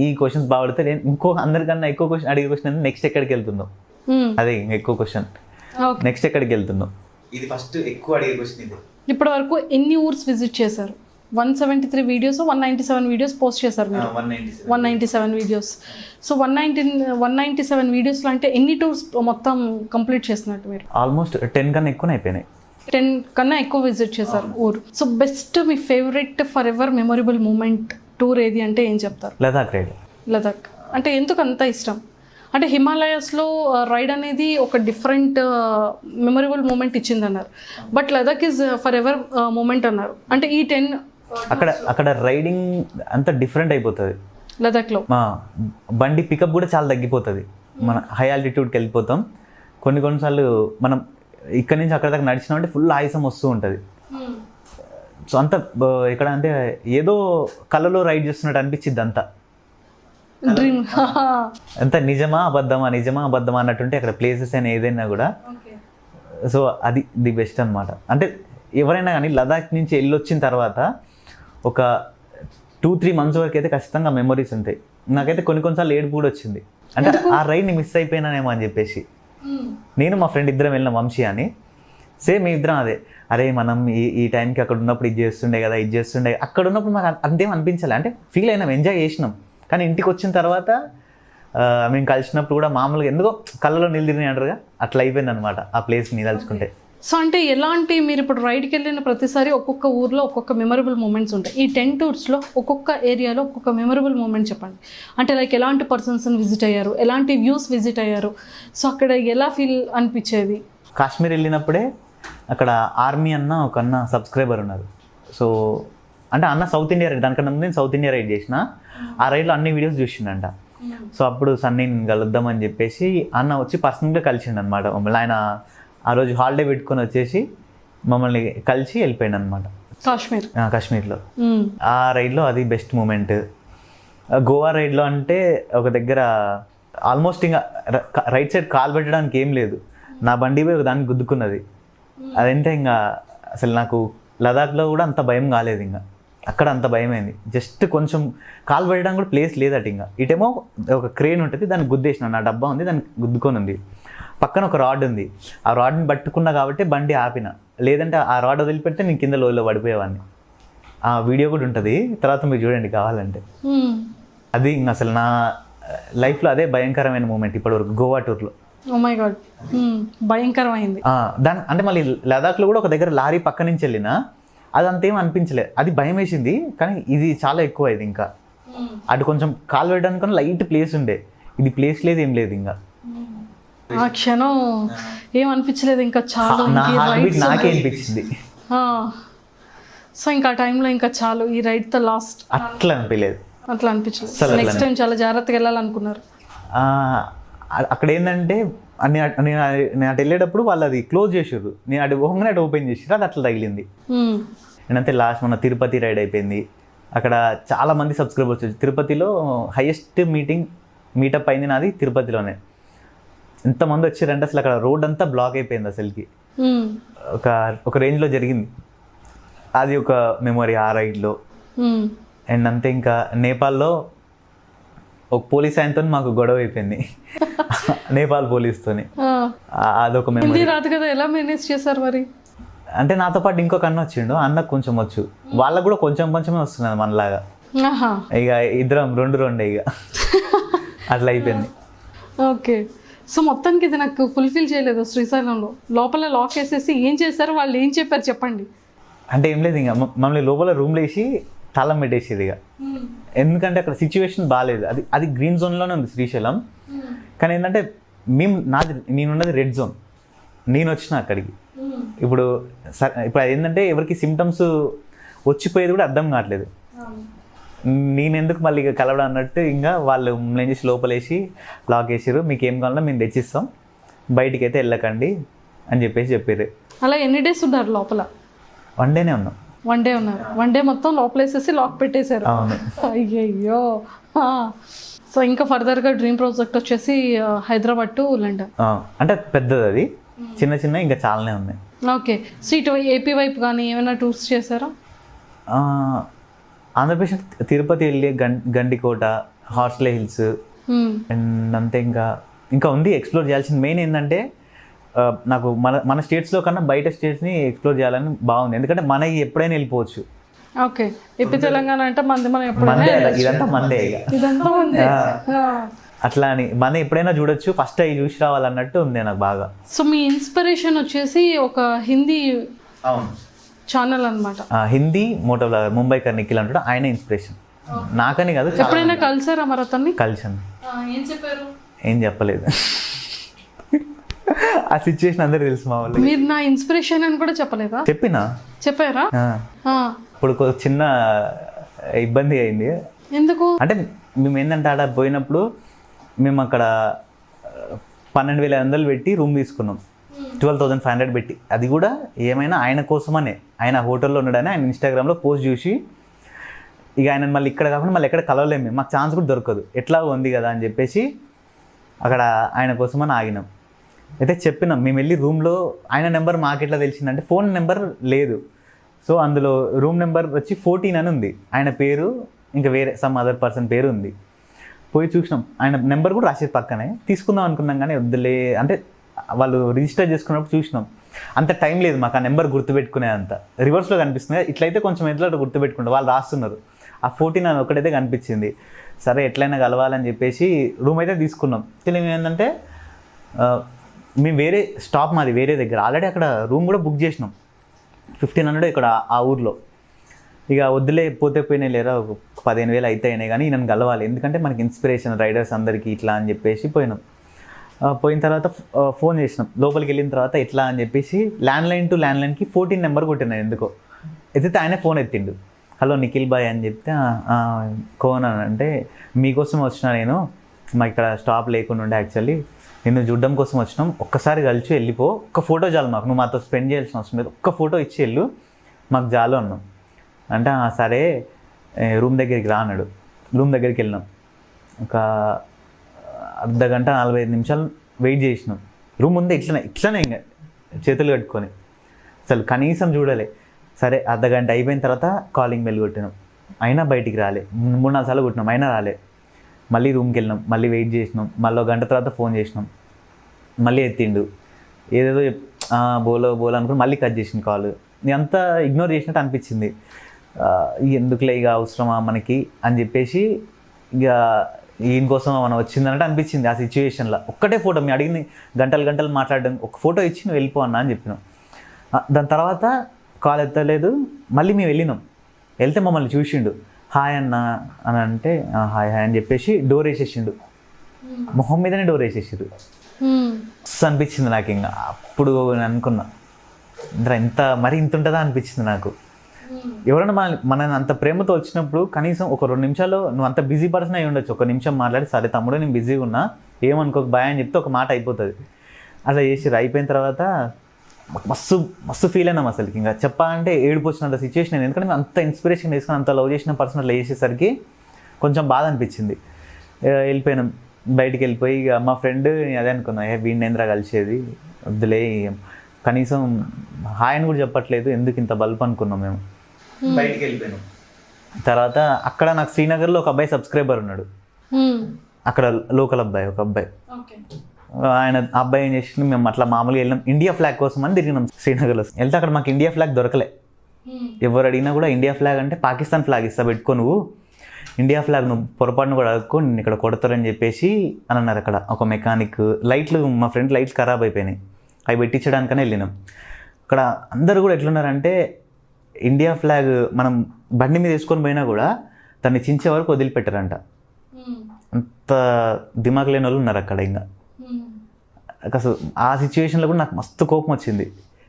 ఈ క్వశ్చన్స్ బాగుపడితే నేను అందరికన్నా ఎక్కువ క్వశ్చన్ అడిగే క్వశ్చన్ అంటే నెక్స్ట్ ఎక్కడికి వెళ్తున్నావు, అదే ఎక్కువ క్వశ్చన్, నెక్స్ట్ ఎక్కడికి వెళ్తున్నావు, ఇది ఫస్ట్ ఎక్కువ అడిగే క్వశ్చన్. ఇది ఇప్పటి వరకు ఎన్ని ఊర్స్ విజిట్ చేశారు? 173 వీడియోస్ 197 వీడియోస్ పోస్ట్ చేశారు మీరు. 197 వీడియోస్. సో 197 వీడియోస్లో అంటే ఎన్ని టూర్స్ మొత్తం కంప్లీట్ చేసినట్టు మీరు? ఆల్మోస్ట్ 10 కన్నా ఎక్కువ అయిపోయినాయి. 10 కన్నా ఎక్కువ విజిట్ చేశారు ఊరు. సో బెస్ట్ మీ favourite forever memorable moment tour ఏది అంటే ఏం చెప్తారు? లదాఖ్ రైడ్. లదాఖ్ అంటే ఎందుకు అంత ఇష్టం? అంటే హిమాలయాస్లో రైడ్ అనేది ఒక డిఫరెంట్ మెమొరబుల్ మూమెంట్ ఇచ్చింది అన్నారు, but Ladakh is forever moment అన్నారు. అంటే ఈ 10 అక్కడ రైడింగ్ అంత డిఫరెంట్ అయిపోతుంది లదాఖ్లో. బండి పికప్ కూడా చాలా తగ్గిపోతుంది. మన హై ఆల్టిట్యూడ్కి వెళ్ళిపోతాం. కొన్నిసార్లు మనం ఇక్కడ నుంచి అక్కడ దాకా నడిచినామంటే ఫుల్ ఆయాసం వస్తూ ఉంటుంది. సో అంత ఇక్కడ అంటే ఏదో కళ్ళలో రైడ్ చేస్తున్నట్టు అనిపించింది అంతా. డ్రీమ్ అంత నిజమా అబద్ధమా అన్నట్టుంటే అక్కడ ప్లేసెస్ అయినా ఏదైనా కూడా. సో అది ది బెస్ట్ అనమాట. అంటే ఎవరైనా కానీ లదాఖ్ నుంచి వెళ్ళొచ్చిన తర్వాత ఒక 2-3 months వరకు అయితే ఖచ్చితంగా మెమరీస్ ఉంటాయి. నాకైతే కొన్నిసార్లు ఏడుపు కూడా వచ్చింది. అంటే ఆ రైడ్ని మిస్ అయిపోయినానేమో అని చెప్పేసి. నేను మా ఫ్రెండ్ ఇద్దరం వెళ్ళిన వంశీ అని, సేమ్ మీ ఇద్దరం అదే, అరే మనం ఈ టైంకి అక్కడ ఉన్నప్పుడు ఇది చేస్తుండే అక్కడ ఉన్నప్పుడు మాకు అంతేం అనిపించాలి. అంటే ఫీల్ అయినాం, ఎంజాయ్ చేసినాం. కానీ ఇంటికి వచ్చిన తర్వాత మేము కలిసినప్పుడు కూడా మామూలుగా ఎందుకో కళ్ళలో నీళ్ళు తిరిగి అంటారుగా అట్లా అయిపోయింది అనమాట ఆ ప్లేస్ని తలుచుకుంటే. సో అంటే ఎలాంటి, మీరు ఇప్పుడు రైడ్కి వెళ్ళిన ప్రతిసారి ఒక్కొక్క ఊర్లో ఒక్కొక్క మెమరబుల్ మూమెంట్స్ ఉంటాయి. ఈ 10 టూర్స్లో ఒక్కొక్క ఏరియాలో ఒక్కొక్క మెమరబుల్ మూమెంట్ చెప్పండి. అంటే లైక్ ఎలాంటి పర్సన్స్ని విజిట్ అయ్యారు, ఎలాంటి వ్యూస్ విజిట్ అయ్యారు, సో అక్కడ ఎలా ఫీల్ అనిపించేది? కాశ్మీర్ వెళ్ళినప్పుడే అక్కడ ఆర్మీ అన్న ఒక అన్న సబ్స్క్రైబర్ ఉన్నారు. సో అంటే అన్న సౌత్ ఇండియా రైడ్, దానికన్నా ముందు నేను సౌత్ ఇండియా రైడ్ చేసిన. ఆ రైడ్లో అన్ని వీడియోస్ చూసిండంట. సో అప్పుడు సన్నీని కలుద్దామని చెప్పేసి అన్న వచ్చి పర్సనల్గా కలిసిండు అనమాట మమ్మల్ని. ఆయన ఆ రోజు హాలిడే పెట్టుకొని వచ్చేసి మమ్మల్ని కలిసి వెళ్ళిపోయాడు అనమాట కాశ్మీర్లో. ఆ రైడ్లో అది బెస్ట్ మూమెంట్. గోవా రైడ్లో అంటే ఒక దగ్గర ఆల్మోస్ట్ ఇంకా రైట్ సైడ్ కాలు పెట్టడానికి ఏం లేదు, నా బండి పోయి దానికి గుద్దుకున్నది. అదంటే ఇంకా అసలు నాకు లదాఖ్లో కూడా అంత భయం కాలేదు, ఇంకా అక్కడ అంత భయమైంది. జస్ట్ కొంచెం కాలు పెట్టడానికి కూడా ప్లేస్ లేదట. ఇంకా ఇటేమో ఒక క్రేన్ ఉంటుంది, దాన్ని గుద్దేసిన, నా డబ్బా ఉంది దానికి గుద్దుకొని ఉంది. పక్కన ఒక రాడ్ ఉంది, ఆ రాడ్ని పట్టుకున్నా కాబట్టి బండి ఆపిన, లేదంటే ఆ రాడ్ వదిలిపెడితే నేను కింద లోయలో పడిపోయేవాడిని. ఆ వీడియో కూడా ఉంటుంది, తర్వాత మీరు చూడండి కావాలంటే. అది ఇంకా అసలు నా లైఫ్లో అదే భయంకరమైన మూమెంట్ ఇప్పటివరకు గోవా టూర్లో. ఓ మై గాడ్, భయంకరమైంది. దాని అంటే మళ్ళీ లదాఖ్లో కూడా ఒక దగ్గర లారీ పక్క నుంచి వెళ్ళినా అది అంతేం అనిపించలేదు, అది భయం వేసింది. కానీ ఇది చాలా ఎక్కువ అయింది. ఇంకా అటు కొంచెం కాలు పెట్టడానికి లైట్ ప్లేస్ ఉండే, ఇది ప్లేస్ లేదు, ఏం లేదు. ఇంకా ఆ క్షణం ఏం అనిపించలేదు, ఇంకా చాలు నాకే అనిపించింది. సో ఇంకా ఆ టైంలో ఇంకా చాలు, ఈ రైడ్తో లాస్ట్ అట్లా అనిపించలేదు. అట్లా అనిపించలేదు. అసలు అట్లా నెక్స్ట్ టైం చాలా జాగ్రత్తగా వెళ్ళాలనుకున్నారు. అక్కడ ఏంటంటే నేను అటు వెళ్ళేటప్పుడు వాళ్ళు అది క్లోజ్ చేసారు, నేను అటు పోగానే అటు ఓపెన్ చేసారు, అది అట్లా తగిలింది. నేనంతే లాస్ట్ మన తిరుపతి రైడ్ అయిపోయింది, అక్కడ చాలా మంది సబ్స్క్రైబర్స్ వచ్చి తిరుపతిలో హైయెస్ట్ మీటప్ అయింది నాది తిరుపతిలోనే. ఎంతమంది వచ్చారంటే అసలు అక్కడ రోడ్ అంతా బ్లాక్ అయిపోయింది అసలుకి, ఒక రేంజ్లో జరిగింది అది, ఒక మెమొరీ ఆ రైడ్లో. అండ్ అంతే ఇంకా నేపాల్లో ఒక పోలీస్ ఆయనతో మాకు గొడవ అయిపోయింది నేపాల్ పోలీస్తోని, అదొక మెమొరీ. రాదు కదా, ఎలా మేనేజ్ చేశారు మరి? అంటే నాతో పాటు ఇంకొక అన్న వచ్చిండు, అన్నకు కొంచెం వచ్చు, వాళ్ళకు కూడా కొంచెమే వస్తున్నది మనలాగా. ఇక ఇద్దరం రెండు ఇక అట్లా అయిపోయింది. ఓకే, సో మొత్తానికి ఇది నాకు ఫుల్ఫిల్ చేయలేదు. శ్రీశైలంలో లోపల లాక్ వేసేసి ఏం చేశారు, వాళ్ళు ఏం చెప్పారు చెప్పండి. అంటే ఏం లేదు, ఇంకా మమ్మల్ని లోపల రూమ్లో వేసి తాళం పెట్టేసేది ఇక, ఎందుకంటే అక్కడ సిచ్యువేషన్ బాగాలేదు. అది గ్రీన్ జోన్లోనే ఉంది శ్రీశైలం, కానీ ఏంటంటే నేనున్నది రెడ్ జోన్, నేను వచ్చిన అక్కడికి. ఇప్పుడు ఏంటంటే ఎవరికి సిమ్టమ్స్ వచ్చిపోయేది కూడా అర్థం కావట్లేదు, నేను ఎందుకు మళ్ళీ ఇక కలవడం అన్నట్టు. ఇంకా వాళ్ళు ఏం చేసి లోపలేసి లాక్ వేసారు, మీకు ఏం కావాలన్నా మేము తెచ్చిస్తాం, బయటికి అయితే వెళ్ళకండి అని చెప్పారు. అలా ఎన్ని డేస్ ఉన్నారు లోపల? 1 డేనే ఉన్నాం. 1 డే ఉన్నారు. 1 డే మొత్తం లోపలేసేసి లాక్ పెట్టేశారు. అవును. అయ్యయ్యో. సో ఇంకా ఫర్దర్గా డ్రీమ్ ప్రాజెక్ట్ వచ్చేసి హైదరాబాద్ టు లండన్. అంటే పెద్దది అది, చిన్న ఇంకా చాలానే ఉన్నాయి. ఓకే, సో ఇటు ఏపీ వైపు కానీ ఏమైనా టూర్స్ చేశారా? ఆంధ్రప్రదేశ్ తిరుపతి వెళ్ళి గండికోట, హార్స్లే హిల్స్, అండ్ అంతే ఇంకా ఉంది ఎక్స్ప్లోర్ చేయాల్సింది. మెయిన్ ఏంటంటే నాకు మన స్టేట్స్లో కన్నా బయట స్టేట్స్ని ఎక్స్ప్లోర్ చేయాలని బాగుంది, ఎందుకంటే మనకి ఎప్పుడైనా వెళ్ళిపోవచ్చు. ఓకే, ఏపీ తెలంగాణ అంటే మనం ఇదంతా మందే ఇక అట్లా అని మనం ఎప్పుడైనా చూడొచ్చు, ఫస్ట్ అవి చూసి రావాలన్నట్టు ఉంది నాకు బాగా. సో మీ ఇన్స్పిరేషన్ వచ్చేసి ఒక హిందీ ఛానల్ అనమాట, హిందీ మోటో బ్లాగర్ ముంబై నిఖిల్ అంటాడు, ఆయన ఇన్స్పిరేషన్. నాకని కాదు, ఎప్పుడైనా కలిసారా మరి అతన్ని? కలిసాను. ఏం చెప్పారు? ఏం చెప్పలేదు, ఆ సిచ్యువేషన్ అందరూ తెలుసు మా వాళ్ళు. మీరు నా ఇన్స్పిరేషన్ అని కూడా చెప్పలేదా? చెప్పారా? ఇప్పుడు చిన్న ఇబ్బంది అయింది. ఎందుకు అంటే మేము ఏంటంటే ఆడ పోయినప్పుడు మేము అక్కడ 12,500 పెట్టి రూమ్ తీసుకున్నాం, 12,500 పెట్టి. అది కూడా ఏమైనా ఆయన కోసమనే, ఆయన హోటల్లో ఉన్నాడని ఆయన ఇన్స్టాగ్రామ్లో పోస్ట్ చూసి, ఇక ఆయన మళ్ళీ ఇక్కడ కాకుండా మళ్ళీ ఎక్కడ కలవలేము మేము, మాకు ఛాన్స్ కూడా దొరకదు, ఎట్లా ఉంది కదా అని చెప్పేసి అక్కడ ఆయన కోసమని ఆగినాం. అయితే చెప్పినాం, మేము వెళ్ళి రూమ్లో ఆయన నెంబర్ మాకు ఎట్లా తెలిసిందంటే ఫోన్ నెంబర్ లేదు, సో అందులో రూమ్ నెంబర్ వచ్చి 14 అని ఉంది, ఆయన పేరు ఇంకా వేరే సమ్ అదర్ పర్సన్ పేరు ఉంది. పోయి చూసినాం, ఆయన నెంబర్ కూడా రాసేది పక్కనే, తీసుకుందాం అనుకున్నాం కానీ వద్దులే అంటే వాళ్ళు రిజిస్టర్ చేసుకున్నప్పుడు చూసినాం, అంత టైం లేదు మాకు ఆ నెంబర్ గుర్తుపెట్టుకునే అంత. రివర్స్లో కనిపిస్తుంది, ఇట్లయితే కొంచెం ఎట్లా గుర్తుపెట్టుకుంటారు, వాళ్ళు రాస్తున్నారు. ఆ 14 అని ఒకటైతే కనిపించింది, సరే ఎట్లయినా కలవాలని చెప్పేసి రూమ్ అయితే తీసుకున్నాం. తెలియదు ఏంటంటే మేము వేరే స్టాప్ మాది వేరే దగ్గర, ఆల్రెడీ అక్కడ రూమ్ కూడా బుక్ చేసినాం, 1,500 ఇక్కడ ఆ ఊర్లో. ఇక వద్దులే పోతే పోయినాయి లేరా, 15,000 అయితే అయినాయి కానీ నన్ను కలవాలి, ఎందుకంటే మనకి ఇన్స్పిరేషన్ రైడర్స్ అందరికీ ఇట్లా అని చెప్పేసి పోయినాం. పోయిన తర్వాత ఫోన్ చేసినాం, లోపలికి వెళ్ళిన తర్వాత ఎట్లా అని చెప్పేసి ల్యాండ్లైన్ టు ల్యాండ్లైన్కి 14 నెంబర్ కొట్టినాను ఎందుకో. ఎత్తితే ఆయనే ఫోన్ ఎత్తిండు, హలో నిఖిల్ బాయ్ అని చెప్తే కోన్ అని అంటే, మీకోసం వచ్చినా నేను, మాకు ఇక్కడ స్టాప్ లేకుండా ఉండే యాక్చువల్లీ నిన్ను చూడడం కోసం వచ్చినాం, ఒక్కసారి కలిసి వెళ్ళిపో, ఒక్క ఫోటో చాలు మాకు, నువ్వు మాతో స్పెండ్ చేయాల్సిన అవసరం లేదు, ఒక్క ఫోటో ఇచ్చి వెళ్ళు మాకు చాలు అన్నాం. అంటే సరే రూమ్ దగ్గరికి రా అన్నాడు. రూమ్ దగ్గరికి వెళ్ళినాం, ఒక అర్ధగంట 45 నిమిషాలు వెయిట్ చేసినాం. రూమ్ ముందే ఇట్లనే ఇంకా చేతులు కట్టుకొని, అసలు కనీసం చూడలే. సరే అర్ధగంట అయిపోయిన తర్వాత కాలింగ్ బెల్ కొట్టినాం, అయినా బయటికి రాలే, 3-4 సార్లు కొట్టినాం అయినా రాలే. మళ్ళీ రూమ్కి వెళ్ళినాం, మళ్ళీ వెయిట్ చేసినాం, మళ్ళీ 1 గంట తర్వాత ఫోన్ చేసినాం, మళ్ళీ ఎత్తిండు, ఏదేదో బోలో అనుకుని మళ్ళీ కట్ చేసింది కాల్. అంతా ఇగ్నోర్ చేసినట్టు అనిపించింది, ఎందుకులే ఇక అవసరమా మనకి అని చెప్పేసి ఇక ఈయన కోసం మనం వచ్చిందన్నట్టు అనిపించింది ఆ సిచ్యువేషన్లో. ఒక్కటే ఫోటో, మేము అడిగింది గంటలు మాట్లాడడం, ఒక ఫోటో ఇచ్చి నువ్వు వెళ్ళిపో అన్నా అని చెప్పినాం. దాని తర్వాత కాల్ ఎత్తలేదు, మళ్ళీ మేము వెళ్ళినాం. వెళ్తే మమ్మల్ని చూసిండు, హాయ్ అన్న అని అంటే హాయ్ అని చెప్పేసి డోర్ వేసేసిండు, మొహం మీదనే డోర్ వేసేసారు. అనిపించింది నాకు, ఇంకా అప్పుడు నేను అనుకున్నా ఇంత ఉంటుందా అనిపించింది నాకు. ఎవరైనా మన అంత ప్రేమతో వచ్చినప్పుడు కనీసం ఒక 2 నిమిషాలు నువ్వు అంత బిజీ పర్సన్ అయి ఉండొచ్చు, ఒక నిమిషం మాట్లాడి సరే తమ్ముడు నేను బిజీగా ఉన్నా ఏమనుకోక బాయ్ అని చెప్తే ఒక మాట అయిపోతుంది. అట్లా చేసి అయిపోయిన తర్వాత మస్తు మస్తు ఫీల్ అయినాం అసలుకి. ఇంకా చెప్పాలంటే ఏడుపు వచ్చినంత సిచ్యువేషన్ అయింది. ఎందుకంటే అంత ఇన్స్పిరేషన్ తీసుకుని అంత లవ్ చేసిన పర్సన్ అట్లా చేసేసరికి కొంచెం బాధ అనిపించింది. వెళ్ళిపోయినాం, బయటికి వెళ్ళిపోయి ఇక మా ఫ్రెండ్ అదే అనుకున్నా, వీడినేంద్ర కలిసేది వద్దులే, కనీసం హాయ్ అని కూడా చెప్పట్లేదు ఎందుకు ఇంత బల్బ్ అనుకున్నాం మేము. బయటికి వెళ్ళిపోయినాం. తర్వాత అక్కడ నాకు శ్రీనగర్లో ఒక అబ్బాయి సబ్స్క్రైబర్ ఉన్నాడు, అక్కడ లోకల్ అబ్బాయి, ఒక అబ్బాయి. ఆయన అబ్బాయి ఏం చేసి మేము అట్లా మామూలుగా వెళ్ళినాం, ఇండియా ఫ్లాగ్ కోసం అని తిరిగినాం శ్రీనగర్లో. వెళ్తే అక్కడ మాకు ఇండియా ఫ్లాగ్ దొరకలే. ఎవరు అడిగినా కూడా ఇండియా ఫ్లాగ్ అంటే పాకిస్తాన్ ఫ్లాగ్ ఇస్తా పెట్టుకో, నువ్వు ఇండియా ఫ్లాగ్ నువ్వు పొరపాటును కూడా అడుక్కో, నేను ఇక్కడ కొడతారని చెప్పేసి అని అన్నారు. అక్కడ ఒక మెకానిక్ లైట్లు, మా ఫ్రెండ్ లైట్లు ఖరాబ్ అయిపోయినాయి, అవి పెట్టించడానికనే వెళ్ళినాం. అక్కడ అందరూ కూడా ఎట్లున్నారంటే ఇండియా ఫ్లాగ్ మనం బండి మీద వేసుకొని పోయినా కూడా దాన్ని చించే వరకు వదిలిపెట్టారంట. అంత దిమాగ్ లేని వాళ్ళు ఉన్నారు అక్కడ. ఇంకా అసలు ఆ సిచ్యువేషన్లో కూడా నాకు మస్తు కోపం వచ్చింది.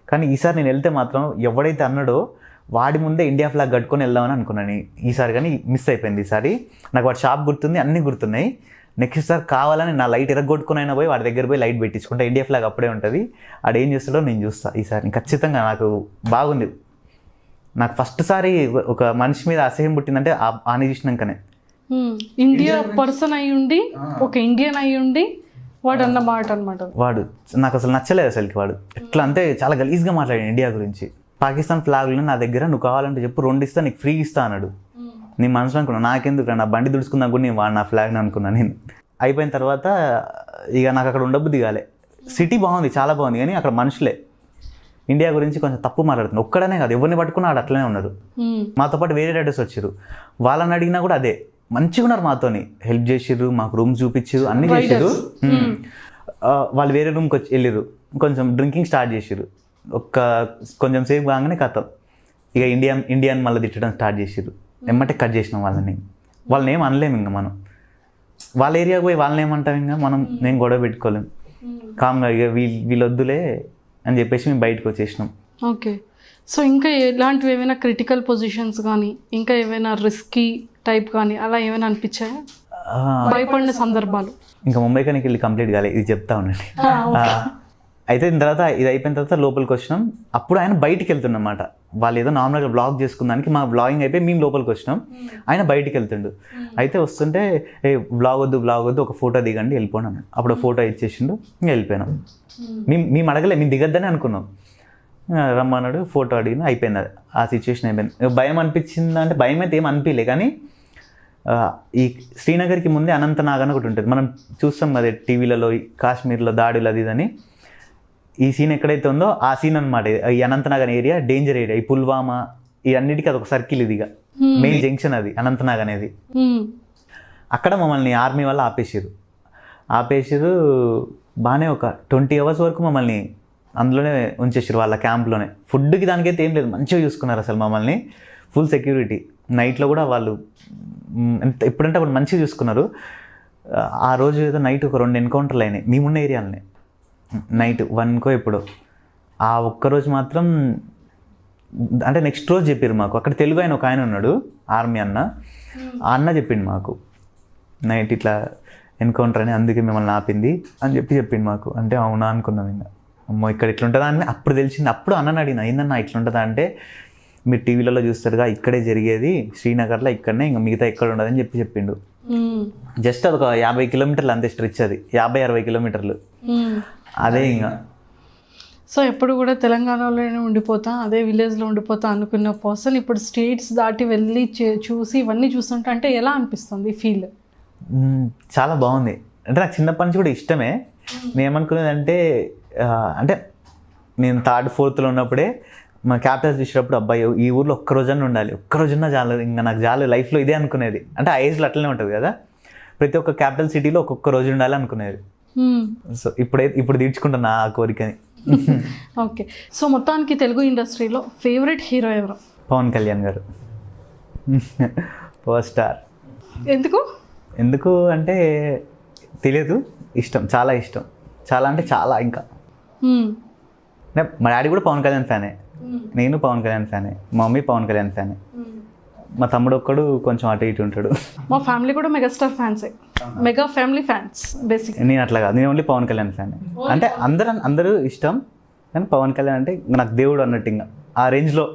కానీ ఈసారి నేను వెళ్తే మాత్రం ఎవడైతే అన్నాడో వాడి ముందే ఇండియా ఫ్లాగ్ కట్టుకొని వెళ్దామని అనుకున్నాను ఈసారి, కానీ మిస్ అయిపోయింది. ఈసారి నాకు వాడి షాప్ గుర్తుంది, అన్నీ గుర్తున్నాయి. నెక్స్ట్ సార్ కావాలని నా లైట్ ఎరగొట్టుకుని అయినా పోయి వాడి దగ్గర పోయి లైట్ పెట్టించుకుంటా, ఇండియా ఫ్లాగ్ అప్పుడే ఉంటుంది, ఆడు ఏం చేస్తాడో నేను చూస్తాను ఈసారి. ఖచ్చితంగా నాకు బాగుంది. నాకు ఫస్ట్ సారి ఒక మనిషి మీద అసహ్యం పుట్టిందంటే ఆని చూసినాకనే. ఇండియా పర్సన్ అయి ఉండి, ఒక ఇండియన్ అయి ఉండి వాడు అన్న మాట అనమాట. వాడు నాకు అసలు నచ్చలేదు అసలుకి. వాడు ఎట్లా అంటే చాలా గలీజ్గా మాట్లాడాడు ఇండియా గురించి. పాకిస్తాన్ ఫ్లాగ్లు నా దగ్గర నువ్వు కావాలంటే చెప్పు 2 ఇస్తా, నీకు ఫ్రీ ఇస్తా అన్నాడు. నేను మనసులో అనుకున్నాను నాకెందుకు నా బండి దుడుచుకుందా కూడా నేను వాడు నా ఫ్లాగ్ని అనుకున్నాను నేను. అయిపోయిన తర్వాత ఇక నాకు అక్కడ ఉండబుద్ధి కాలే. సిటీ బాగుంది, చాలా బాగుంది, కానీ అక్కడ మనుషులే ఇండియా గురించి కొంచెం తప్పు మాట్లాడుతున్నారు. ఒక్కడనే కాదు, ఎవరిని పట్టుకున్నా ఆడు అట్లనే ఉన్నారు. మాతో పాటు వేరే రైడర్స్ వచ్చారు, వాళ్ళని అడిగినా కూడా అదే మంచిగా ఉన్నారు, మాతోని హెల్ప్ చేసిర్రు, మాకు రూమ్ చూపించారు, అన్నీ చేసారు. వాళ్ళు వేరే రూమ్కి వచ్చి వెళ్ళిర్రు, కొంచెం డ్రింకింగ్ స్టార్ట్ చేసిర్రు. కొంచెం సేపు కాగానే కథం ఇక ఇండియన్ మళ్ళీ తిట్టడం స్టార్ట్ చేసిర్రు. ఎమ్మటే కట్ చేసినాం వాళ్ళని ఏం అనలేము. ఇంకా మనం వాళ్ళ ఏరియాకి పోయి వాళ్ళని ఏమంటాం, ఇంకా నేను గొడవ పెట్టుకోలేం. కామ్గా ఇక వీళ్ళు వద్దులే అని చెప్పేసి మేము బయటకు వచ్చేసినాం. ఓకే. సో ఇంకా ఎలాంటివి ఏమైనా క్రిటికల్ పొజిషన్స్ కానీ ఇంకా ఏమైనా రిస్కీ టైప్ కానీ అలా ఏమైనా అనిపించాయా, భయపడిన సందర్భాలు? ఇంకా ముంబైకి వెళ్ళి కంప్లీట్ కాలేదు, ఇది చెప్తా ఉండండి. అయితే దీని తర్వాత ఇది అయిపోయిన తర్వాత లోపలికి వచ్చినాం. అప్పుడు ఆయన బయటికి వెళ్తున్నమాట. వాళ్ళు ఏదో నార్మల్గా వ్లాగ్ చేసుకున్నానికి మా వ్లాగింగ్ అయిపోయి మేము లోపలికి వచ్చినాం, ఆయన బయటికి వెళ్తుండు. అయితే వస్తుంటే వ్లాగ్ వద్దు ఒక ఫోటో దిగండి వెళ్ళిపోయినాం. అప్పుడు ఫోటో ఇచ్చేసిండు, ఇంకా వెళ్ళిపోయినాం. మేము అడగలే, మేము దిగద్దని అనుకున్నాం. రమ్మన్నాడు, ఫోటో అడిగిన, అయిపోయింది. ఆ సిచ్యువేషన్ అయిపోయింది. భయం అనిపించింది అంటే భయం అయితే ఏం అనిపించలే, కానీ ఈ శ్రీనగర్కి ముందే అనంతనాగ్ అని ఒకటి ఉంటుంది, మనం చూస్తాం కదా టీవీలలో, కాశ్మీర్లో దాడులు అది ఇదని. ఈ సీన్ ఎక్కడైతే ఉందో ఆ సీన్ అనమాట. ఈ అనంతనాగ్ అనే ఏరియా డేంజర్ ఏరియా. ఈ పుల్వామా ఈ అన్నిటికీ అదొక సర్కిల్, ఇదిగా మెయిన్ జంక్షన్ అది అనంతనాగ్ అనేది. అక్కడ మమ్మల్ని ఆర్మీ వాళ్ళు ఆపేసారు. బాగానే ఒక 20 hours వరకు మమ్మల్ని అందులోనే ఉంచేసారు, వాళ్ళ క్యాంప్లోనే. ఫుడ్కి దానికైతే ఏం లేదు, మంచిగా చూసుకున్నారు అసలు మమ్మల్ని, ఫుల్ సెక్యూరిటీ. నైట్లో కూడా వాళ్ళు ఎప్పుడంటే అప్పుడు మంచిగా చూసుకున్నారు. ఆ రోజు ఏదో నైట్ ఒక 2 ఎన్కౌంటర్లు అయినాయి మేమున్న ఏరియాలని, నైట్ 1కో ఎప్పుడో. ఆ ఒక్కరోజు మాత్రం అంటే నెక్స్ట్ రోజు చెప్పారు మాకు. అక్కడ తెలుగు ఆయన ఒక ఆయన ఉన్నాడు, ఆర్మీ అన్న. ఆ అన్న చెప్పిండు మాకు నైట్ ఇట్లా ఎన్కౌంటర్ అని, అందుకే మిమ్మల్ని ఆపింది అని చెప్పిండు మాకు. అంటే అవునా అనుకున్నాం. ఇంకా అమ్మో ఇక్కడ ఇట్లుంటుందా అని అప్పుడు తెలిసింది. అప్పుడు అన్నని అడిగిన, ఏందన్నా ఇట్లుంటుందా అంటే, మీరు టీవీలలో చూస్తారుగా ఇక్కడే జరిగేది శ్రీనగర్లో, ఇక్కడనే, ఇంకా మిగతా ఎక్కడ ఉండదని చెప్పిండు. జస్ట్ అదొక 50 kilometers అంతే స్ట్రెచ్, అది 50-60 kilometers అదే. ఇంకా సో ఎప్పుడు కూడా తెలంగాణలోనే ఉండిపోతా, అదే విలేజ్లో ఉండిపోతా అనుకున్న పర్సన్ ఇప్పుడు స్టేట్స్ దాటి వెళ్ళి చూసి ఇవన్నీ చూస్తుంటే అంటే ఎలా అనిపిస్తుంది ఫీల్? చాలా బాగుంది. అంటే నాకు చిన్నప్పటి నుంచి కూడా ఇష్టమే. నేను ఏమనుకునేదంటే, అంటే నేను 3rd 4thలో ఉన్నప్పుడే మా క్యాపిటల్స్ చూసినప్పుడు అబ్బాయి ఈ ఊర్లో ఒక్కరోజన్నా ఉండాలి, ఒక్కరోజున్నా చాలు, ఇంకా నాకు చాలు లైఫ్లో ఇదే అనుకునేది. అంటే ఆ ఏజ్లో అట్లనే ఉంటుంది కదా, ప్రతి ఒక్క క్యాపిటల్ సిటీలో ఒక్కొక్క రోజు ఉండాలి అనుకునేది. సో ఇప్పుడు తీర్చుకుంటున్నా ఆ కోరికని. ఓకే. సో మొత్తానికి తెలుగు ఇండస్ట్రీలో ఫేవరెట్ హీరో ఎవరు? పవన్ కళ్యాణ్ గారు, పవర్ స్టార్. ఎందుకు అంటే తెలియదు, ఇష్టం, చాలా ఇష్టం, చాలా అంటే చాలా. ఇంకా మా డాడీ కూడా పవన్ కళ్యాణ్ ఫ్యానే, నేను పవన్ కళ్యాణ్ ఫ్యానే, మా మమ్మీ పవన్ కళ్యాణ్ ఫ్యానే, మా తమ్ముడు ఒక్కడు కొంచెం అటు ఇటు ఉంటాడు. మా ఫ్యామిలీ కూడా మెగాస్టార్ ఫ్యాన్సే, మెగా ఫ్యామిలీ ఫ్యాన్స్ బేసిక్. నేను అట్లా కాదు, నేను ఓన్లీ పవన్ కళ్యాణ్ ఫ్యానే. అంటే అందరూ ఇష్టం, కానీ పవన్ కళ్యాణ్ అంటే నాకు దేవుడు అన్నట్టు. ఇంకా ఆ రేంజ్లో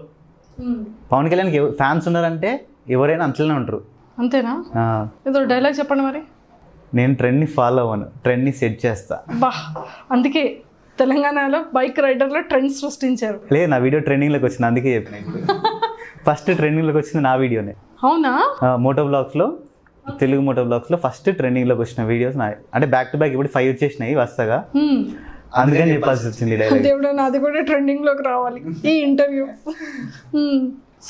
పవన్ కళ్యాణ్కి ఫ్యాన్స్ ఉన్నారంటే ఎవరైనా అంతలోనే ఉంటారు. అంతేనా? ఏదో డైలాగ్ చెప్పండి మరి. నేను ట్రెండ్ని ఫాలో అవ్వను, ట్రెండ్ని సెట్ చేస్తా. బా, అందుకే తెలంగాణలో బైక్ రైడర్లో ట్రెండ్ సృష్టించారు. లేదు, నా వీడియో ట్రెండింగ్లోకి వచ్చింది, అందుకే చెప్పిన. ఫస్ట్ ట్రెండింగ్లోకి వచ్చింది నా వీడియోనే. అవునా? మోటో బ్లాగ్స్లో, తెలుగు మోటో బ్లాగ్స్లో ఫస్ట్ ట్రెండింగ్లోకి వచ్చిన వీడియోస్ నా. అంటే బ్యాక్ టు బ్యాక్ ఇప్పుడు 5 వచ్చేసినాయి వస్తాగా, అందుకని చెప్పాల్సి వచ్చింది డైలాగ్. దేవుడు, నాది కూడా ట్రెండింగ్లోకి రావాలి ఈ ఇంటర్వ్యూ.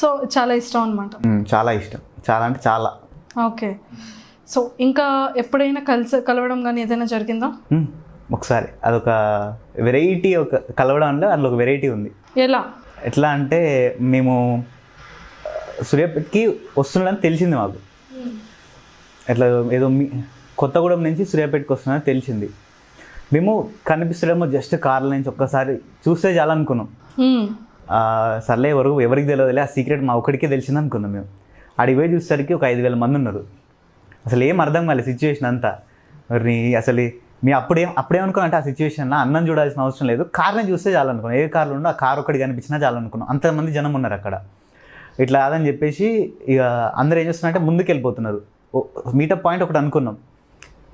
సో చాలా ఇష్టం అనమాట. చాలా ఇష్టం, చాలా అంటే చాలా. ఓకే. సో ఇంకా ఎప్పుడైనా కలవడం కానీ ఏదైనా జరిగిందా? ఒకసారి అదొక వెరైటీ, ఒక కలవడంలో అందులో ఒక వెరైటీ ఉంది. ఎట్లా అంటే మేము సూర్యాపేటకి వస్తున్నాడని తెలిసింది మాకు. ఎట్లా ఏదో కొత్తగూడెం నుంచి సూర్యాపేటకి వస్తున్నాడని తెలిసింది. మేము కనిపిస్తాడేమో జస్ట్ కార్ల నుంచి ఒక్కసారి చూస్తే చాలనుకున్నాం. సర్లే ఎవరికి తెలియదులే, ఆ సీక్రెట్ మా ఒక్కడికే తెలిసింది అనుకున్నాం. మేము అడిగి పోయి చూసేసరికి ఒక 5,000 మంది ఉన్నారు. అసలు ఏం అర్థం కాలేదు సిచ్యువేషన్ అంతా. మరి అసలు మీ అప్పుడేమనుకున్నా అంటే ఆ సిచ్యువేషన్లో అన్నం చూడాల్సిన అవసరం లేదు, కార్ని చూస్తే చాలనుకున్నాం. ఏ కార్లు ఉండో ఆ కార్ ఒక్కటి కనిపించినా చాలనుకున్నాం. అంతమంది జనం ఉన్నారు అక్కడ. ఇట్లా కాదని చెప్పేసి ఇక అందరూ ఏం చేస్తున్నారంటే ముందుకు వెళ్ళిపోతున్నారు. మీటప్ పాయింట్ ఒకటి అనుకున్నాం.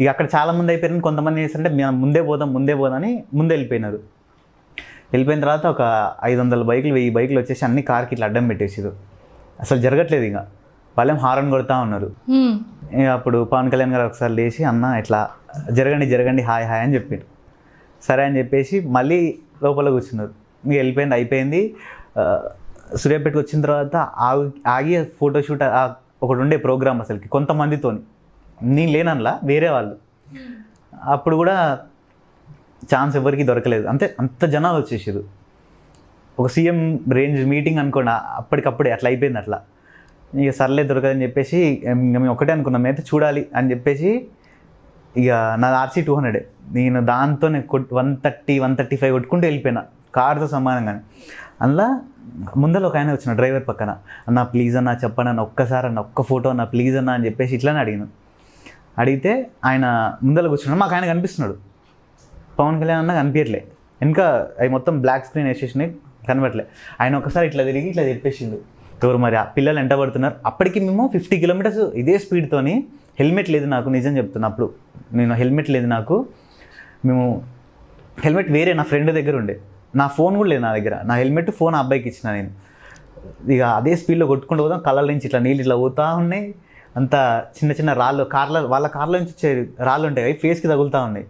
ఇక అక్కడ చాలామంది అయిపోయారని కొంతమంది ఏం చేస్తారంటే మేము ముందే పోదాం అని ముందే వెళ్ళిపోయినారు. వెళ్ళిపోయిన తర్వాత ఒక 500 బైకులు 1000 బైకులు వచ్చేసి అన్ని కార్కి ఇట్లా అడ్డం పెట్టేసారు. అసలు జరగట్లేదు. ఇక వాళ్ళేం హారన్ కొడతా ఉన్నారు. అప్పుడు పవన్ కళ్యాణ్ గారు ఒకసారి లేచి అన్న ఇట్లా జరగండి హాయ్ అని చెప్పారు. సరే అని చెప్పేసి మళ్ళీ లోపల కూర్చున్నారు. ఇంక అయిపోయింది. సూర్యాపేటకి వచ్చిన తర్వాత ఆగి ఫోటోషూట్ ఒకటి ఉండే ప్రోగ్రామ్ అసలుకి కొంతమందితోని, నేను లేనలా వేరే వాళ్ళు. అప్పుడు కూడా ఛాన్స్ ఎవరికి దొరకలేదు. అంత జనాలు వచ్చేసారు. ఒక సీఎం రేంజ్ మీటింగ్ అనుకోండి, అప్పటికప్పుడే అట్లా అయిపోయింది. అట్లా ఇక సర్లే దొరకదని చెప్పేసి మేము ఒకటే అనుకున్నాం, అయితే చూడాలి అని చెప్పేసి ఇక నాది RC 200. నేను దాంతో 130-135 కొట్టుకుంటూ వెళ్ళిపోయినా కార్తో సమానంగానే. అందులో ముందర ఒక ఆయన వచ్చిన డ్రైవర్ పక్కన, అన్న ప్లీజ్ అన్న చెప్పండి అన్న, ఒక్కసారి అన్న ఒక్క ఫోటో అన్న ప్లీజ్ అన్న అని చెప్పేసి ఇట్లానే అడిగితే ఆయన ముందర కూర్చున్నాడు. మాకు ఆయన కనిపిస్తున్నాడు, పవన్ కళ్యాణ్ అన్న కనిపించట్లే. ఇంకా అవి మొత్తం బ్లాక్ స్క్రీన్ వేసేసినాయి, కనబడట్లే. ఆయన ఒకసారి ఇట్లా తిరిగి ఇట్లా చెప్పేసిండు, ఎవరు మరి ఆ పిల్లలు ఎంట పడుతున్నారు. అప్పటికి మేము 50 కిలోమీటర్స్ ఇదే స్పీడ్తోని. హెల్మెట్ లేదు నాకు, నిజం చెప్తున్నా. అప్పుడు నేను హెల్మెట్ లేదు నాకు. మేము హెల్మెట్ వేరే నా ఫ్రెండ్ దగ్గర ఉండే, నా ఫోన్ కూడా లేదు నా దగ్గర. నా హెల్మెట్ ఫోన్ ఆ అబ్బాయికి ఇచ్చిన నేను. ఇక అదే స్పీడ్లో కొట్టుకుంటూ పోదాం. కళ్ళ నుంచి ఇట్లా నీళ్ళు ఇట్లా పోతూ ఉన్నాయి. అంత చిన్న రాళ్ళు, వాళ్ళ కార్ల నుంచి వచ్చే రాళ్ళు ఉంటాయి, అవి ఫేస్కి తగులుతూ ఉన్నాయి.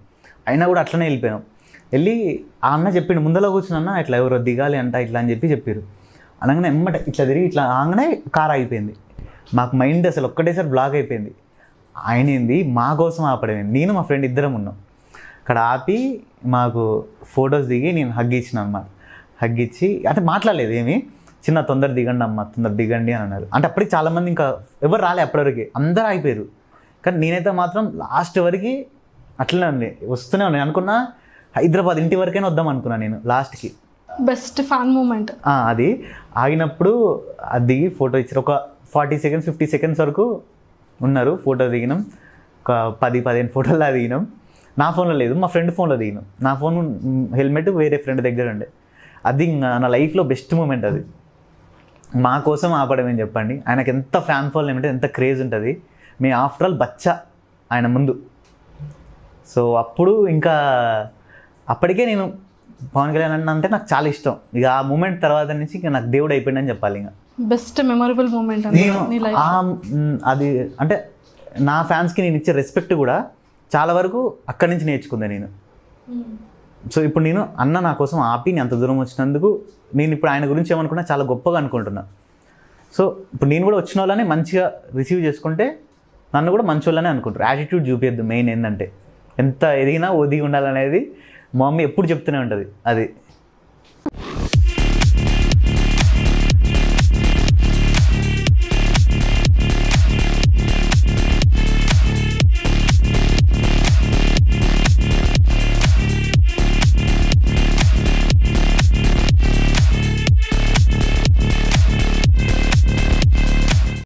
అయినా కూడా అట్లనే వెళ్ళిపోయాం. వెళ్ళి ఆ అన్న చెప్పిండు, ముందర కూర్చున్న ఇట్లా ఎవరో దిగాలి అంట ఇట్లా అని చెప్పారు. అనగానే ఎమ్మట ఇట్లా తిరిగి ఇట్లా ఆగానే కార్ ఆగిపోయింది. మాకు మైండ్ అసలు ఒక్కటేసారి బ్లాక్ అయిపోయింది. ఆయన ఏంది మా కోసం ఆపడమే. నేను మా ఫ్రెండ్ ఇద్దరం ఉన్నాం అక్కడ. ఆపి మాకు ఫొటోస్ దిగి నేను హగ్ ఇచ్చిన అన్నమాట. హగ్ ఇచ్చి అంటే మాట్లాడలేదు ఏమి, చిన్న తొందర దిగండి అమ్మ తొందర దిగండి అని అన్నారు. అంటే అప్పటికి చాలామంది ఇంకా ఎవరు రాలే, అప్పటివరకు అందరూ అయిపోయారు. కానీ నేనైతే మాత్రం లాస్ట్ వరకు అట్లనే ఉంది, వస్తూనే ఉన్నాయి. అనుకున్నా హైదరాబాద్ ఇంటి వరకైనా వద్దాం అనుకున్నా నేను లాస్ట్కి. బెస్ట్ ఫ్యాన్ మూమెంట్ అది. ఆగినప్పుడు అది దిగి ఫోటో ఇచ్చారు. ఒక 40 సెకండ్స్ 50 సెకండ్స్ వరకు ఉన్నారు. ఫోటో దిగినాం. ఒక 10-15 ఫోటోలు దిగినాం. నా ఫోన్లో లేదు, మా ఫ్రెండ్ ఫోన్లో దిగినాం. నా ఫోన్ హెల్మెట్ వేరే ఫ్రెండ్ దగ్గర ఉండే. అది నా లైఫ్లో బెస్ట్ మూమెంట్. అది మా కోసం ఆపడమని చెప్పండి. ఆయనకు ఎంత ఫ్యాన్ ఫాలోయింగ్ అంటే ఎంత క్రేజ్ ఉంటుంది. మేము ఆఫ్టర్ ఆల్ బచ్చా ఆయన ముందు. సో అప్పుడు ఇంకా అప్పటికే నేను పవన్ కళ్యాణ్ అన్న అంటే నాకు చాలా ఇష్టం. ఇక ఆ మూమెంట్ తర్వాత నుంచి ఇక నాకు దేవుడు అయిపోయిందని చెప్పాలి. ఇంకా బెస్ట్ మెమొరబుల్ మూమెంట్ అది. అంటే నా ఫ్యాన్స్కి నేను ఇచ్చే రెస్పెక్ట్ కూడా చాలా వరకు అక్కడి నుంచి నేర్చుకుంది నేను. సో ఇప్పుడు నేను అన్న నా కోసం ఆపి నేను అంత దూరం వచ్చినందుకు నేను ఇప్పుడు ఆయన గురించి ఏమనుకున్నా చాలా గొప్పగా అనుకుంటున్నా. సో ఇప్పుడు నేను కూడా వచ్చిన వాళ్ళని మంచిగా రిసీవ్ చేసుకుంటే నన్ను కూడా మంచి వాళ్ళనే అనుకుంటారు. యాటిట్యూడ్ చూపించద్దు. మెయిన్ ఏంటంటే ఎంత ఎదిగినా ఒదిగి ఉండాలనేది మా మమ్మీ ఎప్పుడు చెప్తూనే ఉంటుంది. అది